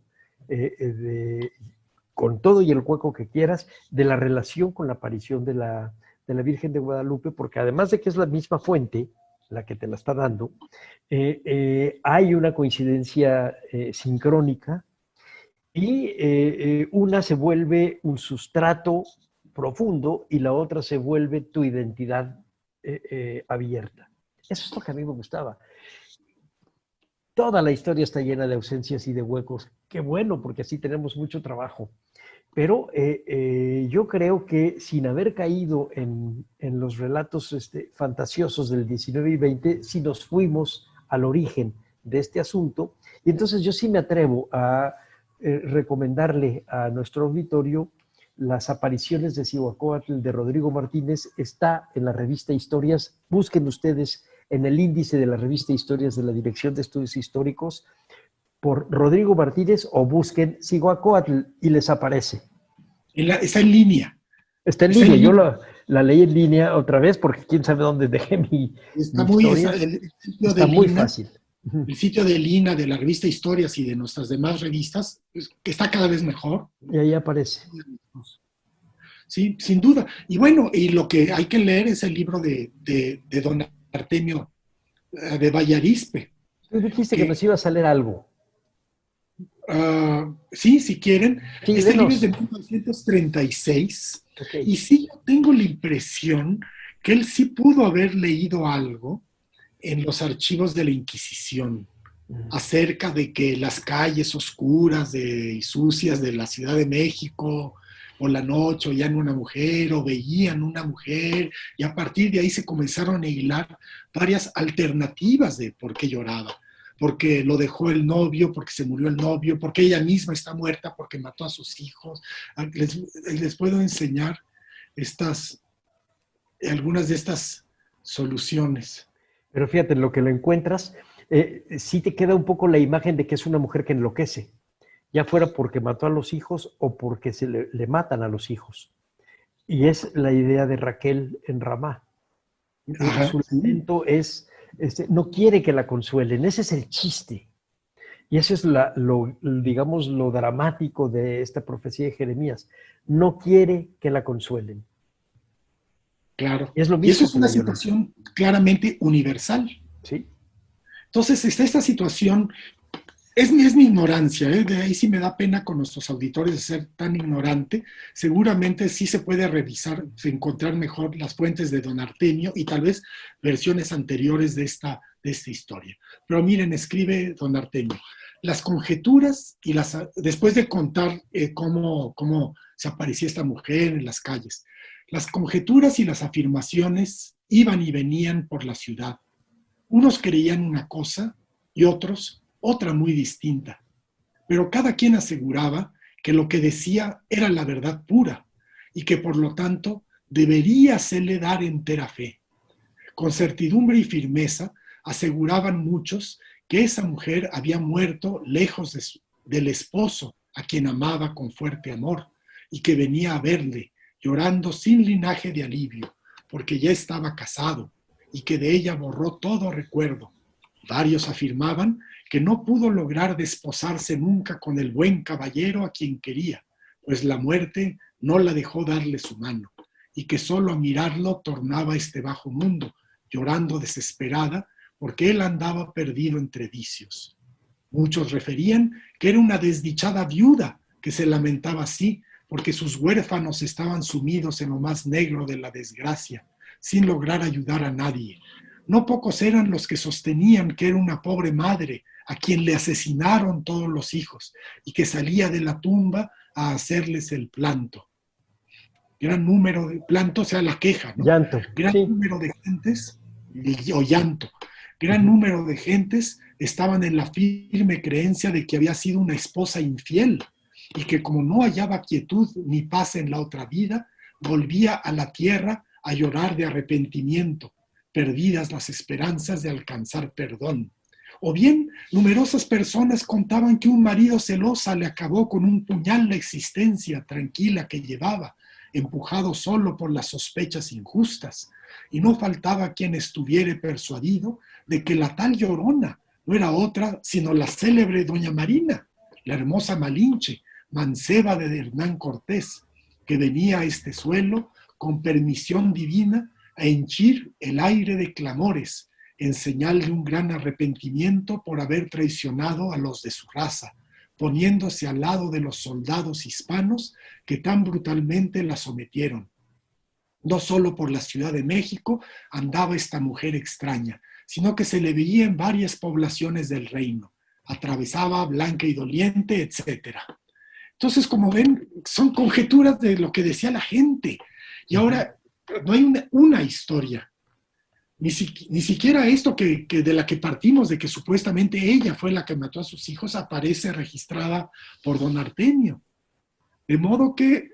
Speaker 6: con todo y el hueco que quieras, de la relación con la aparición de la Virgen de Guadalupe, porque además de que es la misma fuente, la que te la está dando, hay una coincidencia sincrónica y una se vuelve un sustrato profundo y la otra se vuelve tu identidad abierta. Eso es lo que a mí me gustaba. Toda la historia está llena de ausencias y de huecos. Qué bueno, porque así tenemos mucho trabajo. Pero yo creo que sin haber caído en los relatos fantasiosos del 19 y 20, sí nos fuimos al origen de este asunto. Y entonces yo sí me atrevo a recomendarle a nuestro auditorio las apariciones de Cihuacóatl de Rodrigo Martínez. Está en la revista Historias. Busquen ustedes en el índice de la revista Historias de la Dirección de Estudios Históricos por Rodrigo Martínez o busquen Cihuacóatl y les aparece.
Speaker 7: Está en línea.
Speaker 6: Está en línea. Yo la leí en línea otra vez porque quién sabe dónde dejé mi historia. Está muy fácil.
Speaker 7: El sitio de Lina, de la revista Historias y de nuestras demás revistas, que está cada vez mejor.
Speaker 6: Y ahí aparece.
Speaker 7: Sí, sin duda. Y bueno, y lo que hay que leer es el libro de don Artemio de Vallarispe.
Speaker 6: Tú dijiste que nos ibas a leer algo.
Speaker 7: Sí, si quieren.
Speaker 6: Sí,
Speaker 7: este libro es de 1936.
Speaker 6: Okay.
Speaker 7: Y sí, yo tengo la impresión que él sí pudo haber leído algo en los archivos de la Inquisición acerca de que las calles oscuras y sucias de la Ciudad de México por la noche oían una mujer o veían una mujer, y a partir de ahí se comenzaron a hilar varias alternativas de por qué lloraba. Porque lo dejó el novio, porque se murió el novio, porque ella misma está muerta, porque mató a sus hijos. Les puedo enseñar algunas de estas soluciones.
Speaker 6: Pero fíjate, lo que lo encuentras, sí te queda un poco la imagen de que es una mujer que enloquece, ya fuera porque mató a los hijos o porque le matan a los hijos. Y es la idea de Raquel en Ramá.
Speaker 7: Ajá.
Speaker 6: Su lamento es... no quiere que la consuelen, ese es el chiste. Y eso es digamos, lo dramático de esta profecía de Jeremías. No quiere que la consuelen.
Speaker 7: Claro.
Speaker 6: Y es lo mismo.
Speaker 7: Y eso es una situación claramente universal.
Speaker 6: Sí.
Speaker 7: Entonces, está esta situación, es mi ignorancia, de ahí sí me da pena con nuestros auditores de ser tan ignorante. Seguramente sí se puede revisar, encontrar mejor las fuentes de don Artemio y tal vez versiones anteriores de esta historia. Pero miren, escribe don Artemio, las conjeturas y después de contar cómo se aparecía esta mujer en las calles, las conjeturas y las afirmaciones iban y venían por la ciudad. Unos creían una cosa y otros otra muy distinta, pero cada quien aseguraba que lo que decía era la verdad pura y que por lo tanto debería hacerle dar entera fe. Con certidumbre y firmeza aseguraban muchos que esa mujer había muerto lejos del esposo a quien amaba con fuerte amor y que venía a verle llorando sin linaje de alivio porque ya estaba casado y que de ella borró todo recuerdo. Varios afirmaban que no pudo lograr desposarse nunca con el buen caballero a quien quería, pues la muerte no la dejó darle su mano, y que solo a mirarlo tornaba a este bajo mundo, llorando desesperada, porque él andaba perdido entre vicios. Muchos referían que era una desdichada viuda que se lamentaba así, porque sus huérfanos estaban sumidos en lo más negro de la desgracia, sin lograr ayudar a nadie. No pocos eran los que sostenían que era una pobre madre a quien le asesinaron todos los hijos y que salía de la tumba a hacerles el planto. Gran número de planto, o sea, la queja, ¿no?
Speaker 6: Llanto.
Speaker 7: Gran
Speaker 6: Sí.
Speaker 7: número de gentes, o llanto, gran número de gentes estaban en la firme creencia de que había sido una esposa infiel y que como no hallaba quietud ni paz en la otra vida, volvía a la tierra a llorar de arrepentimiento, perdidas las esperanzas de alcanzar perdón. O bien, numerosas personas contaban que un marido celosa le acabó con un puñal la existencia tranquila que llevaba, empujado solo por las sospechas injustas, y no faltaba quien estuviera persuadido de que la tal Llorona no era otra sino la célebre doña Marina, la hermosa Malinche, manceba de Hernán Cortés, que venía a este suelo con permisión divina a henchir el aire de clamores, en señal de un gran arrepentimiento por haber traicionado a los de su raza, poniéndose al lado de los soldados hispanos que tan brutalmente la sometieron. No solo por la Ciudad de México andaba esta mujer extraña, sino que se le veía en varias poblaciones del reino. Atravesaba Blanca y Doliente, etc. Entonces, como ven, son conjeturas de lo que decía la gente. Y ahora no hay una historia. Ni siquiera esto que de la que partimos, de que supuestamente ella fue la que mató a sus hijos, aparece registrada por don Artemio. De modo que,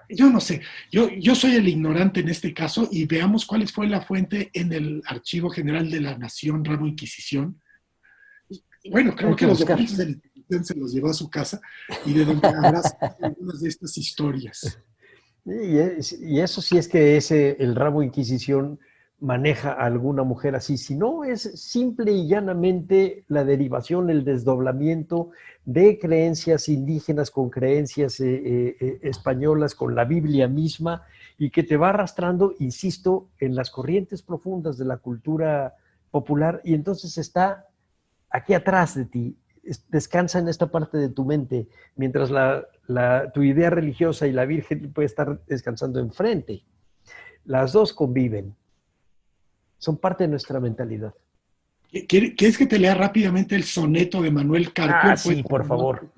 Speaker 7: yo no sé, yo soy el ignorante en este caso y veamos cuál fue la fuente en el Archivo General de la Nación, Ramo Inquisición. Bueno, creo que los documentos de la Inquisición se los llevó a su casa y de donde habrá algunas de estas historias.
Speaker 6: Y eso sí es que el Ramo Inquisición maneja a alguna mujer así, si no es simple y llanamente la derivación, el desdoblamiento de creencias indígenas con creencias españolas, con la Biblia misma, y que te va arrastrando, insisto, en las corrientes profundas de la cultura popular, y entonces está aquí atrás de ti, descansa en esta parte de tu mente, mientras tu idea religiosa y la Virgen puede estar descansando enfrente. Las dos conviven. Son parte de nuestra mentalidad.
Speaker 7: ¿Quieres que te lea rápidamente el soneto de Manuel Carpio?
Speaker 6: Sí, por favor.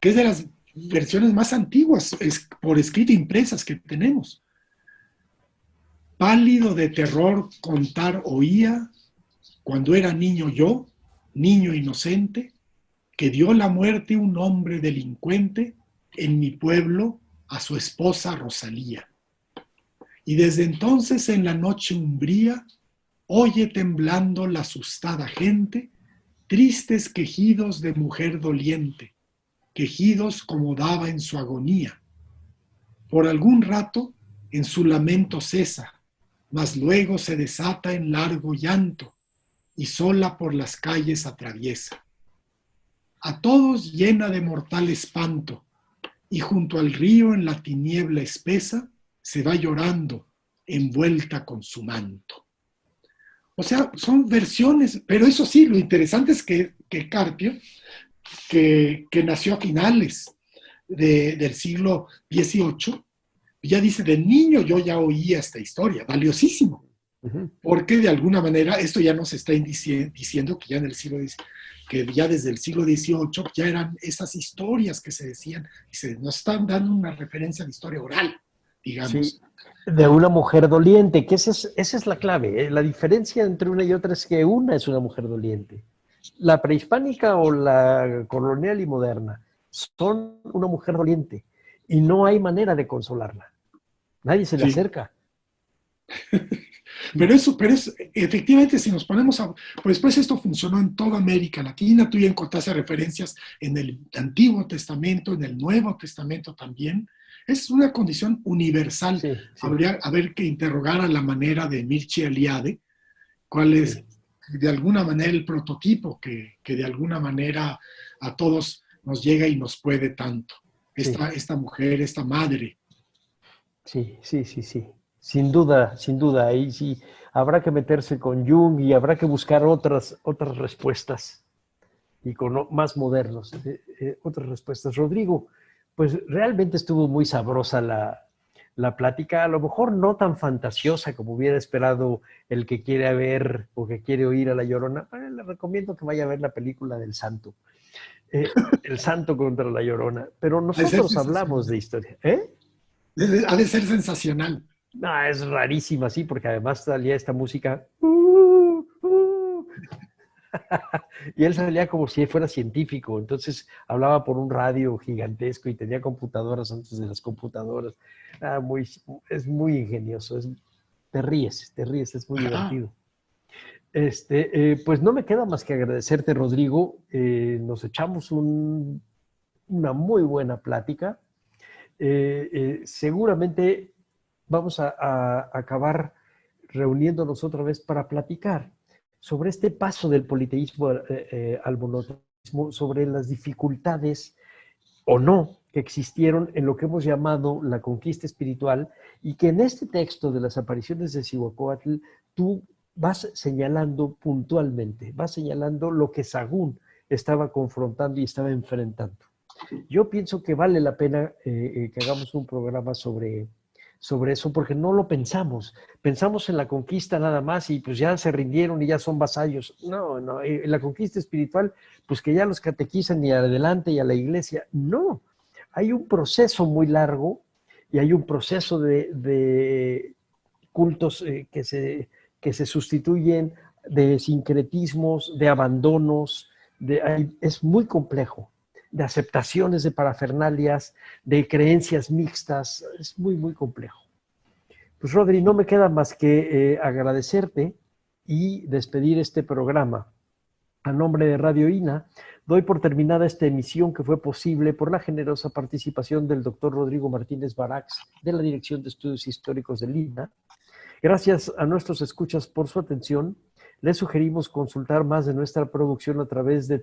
Speaker 7: Que es de las versiones más antiguas, por escrito impresas que tenemos. Pálido de terror contar oía, cuando era niño yo, niño inocente, que dio la muerte un hombre delincuente en mi pueblo a su esposa Rosalía. Y desde entonces en la noche umbría, oye temblando la asustada gente, tristes quejidos de mujer doliente, quejidos como daba en su agonía. Por algún rato en su lamento cesa, mas luego se desata en largo llanto, y sola por las calles atraviesa. A todos llena de mortal espanto, y junto al río en la tiniebla espesa, se va llorando, envuelta con su manto. O sea, son versiones, pero eso sí, lo interesante es que Carpio, que nació a finales del siglo XVIII, ya dice, de niño yo ya oía esta historia, valiosísimo, porque de alguna manera esto ya nos está diciendo que ya en el siglo XIX, que ya desde el siglo XVIII ya eran esas historias que se decían, y nos están dando una referencia de historia oral, digamos.
Speaker 6: Sí, de una mujer doliente, que esa es la clave. La diferencia entre una y otra es que una es una mujer doliente. La prehispánica o la colonial y moderna son una mujer doliente y no hay manera de consolarla. Nadie se le acerca.
Speaker 7: Pero efectivamente, si nos ponemos a... Pues esto funcionó en toda América Latina. Tú ya encontraste referencias en el Antiguo Testamento, en el Nuevo Testamento también. Es una condición universal.
Speaker 6: Sí.
Speaker 7: Habría que interrogar a la manera de Mircea Eliade, cuál es de alguna manera el prototipo que de alguna manera a todos nos llega y nos puede tanto.
Speaker 6: Sí.
Speaker 7: esta mujer, esta madre.
Speaker 6: Sí, sí, sí, sí. Sin duda, sin duda. Ahí sí habrá que meterse con Jung y habrá que buscar otras respuestas y con más modernos, otras respuestas. Rodrigo, pues realmente estuvo muy sabrosa la plática, a lo mejor no tan fantasiosa como hubiera esperado el que quiere ver o que quiere oír a La Llorona. Le recomiendo que vaya a ver la película del Santo. El Santo contra La Llorona. Pero
Speaker 7: Ha de ser
Speaker 6: nosotros hablamos de
Speaker 7: sensacional.
Speaker 6: historia. ¿Eh?
Speaker 7: Ha de ser sensacional.
Speaker 6: No, es rarísima, sí, porque además salía esta música. Y él salía como si fuera científico, entonces hablaba por un radio gigantesco y tenía computadoras antes de las computadoras. Es muy ingenioso, te ríes, es muy
Speaker 7: Ajá.
Speaker 6: divertido. Pues no me queda más que agradecerte, Rodrigo. Nos echamos una muy buena plática. Seguramente vamos a acabar reuniéndonos otra vez para platicar sobre este paso del politeísmo al monoteísmo, sobre las dificultades o no que existieron en lo que hemos llamado la conquista espiritual y que en este texto de las apariciones de Cihuacóatl tú vas señalando puntualmente, vas señalando lo que Sagún estaba confrontando y estaba enfrentando. Yo pienso que vale la pena que hagamos un programa sobre eso, porque no lo pensamos. Pensamos en la conquista nada más y pues ya se rindieron y ya son vasallos. No, no, en la conquista espiritual, pues que ya los catequizan y adelante y a la iglesia. No, hay un proceso muy largo y hay un proceso de cultos que se sustituyen, de sincretismos, de abandonos, es muy complejo, de aceptaciones de parafernalias, de creencias mixtas, es muy, muy complejo. Pues Rodri, no me queda más que agradecerte y despedir este programa. A nombre de Radio INA, doy por terminada esta emisión que fue posible por la generosa participación del doctor Rodrigo Martínez Barax de la Dirección de Estudios Históricos del INA. Gracias a nuestros escuchas por su atención. Les sugerimos consultar más de nuestra producción a través de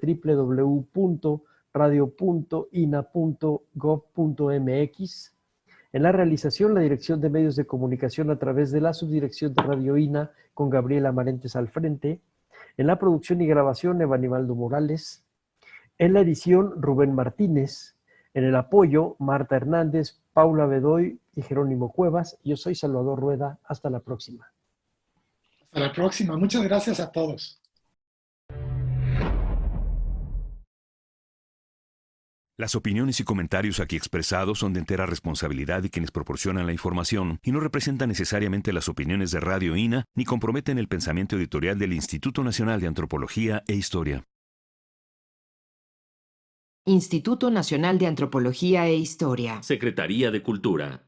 Speaker 6: www.radio.ina.gov.mx. En la realización, la Dirección de Medios de Comunicación a través de la Subdirección de Radio INA con Gabriela Marentes al frente. En la producción y grabación, Evanibaldo Morales. En la edición, Rubén Martínez. En el apoyo, Marta Hernández, Paula Bedoy y Jerónimo Cuevas. Yo soy Salvador Rueda. Hasta la próxima.
Speaker 7: Hasta la próxima. Muchas gracias a todos.
Speaker 4: Las opiniones y comentarios aquí expresados son de entera responsabilidad de quienes proporcionan la información y no representan necesariamente las opiniones de Radio INA ni comprometen el pensamiento editorial del Instituto Nacional de Antropología e Historia.
Speaker 1: Instituto Nacional de Antropología e Historia.
Speaker 2: Secretaría de Cultura.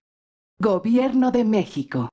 Speaker 3: Gobierno de México.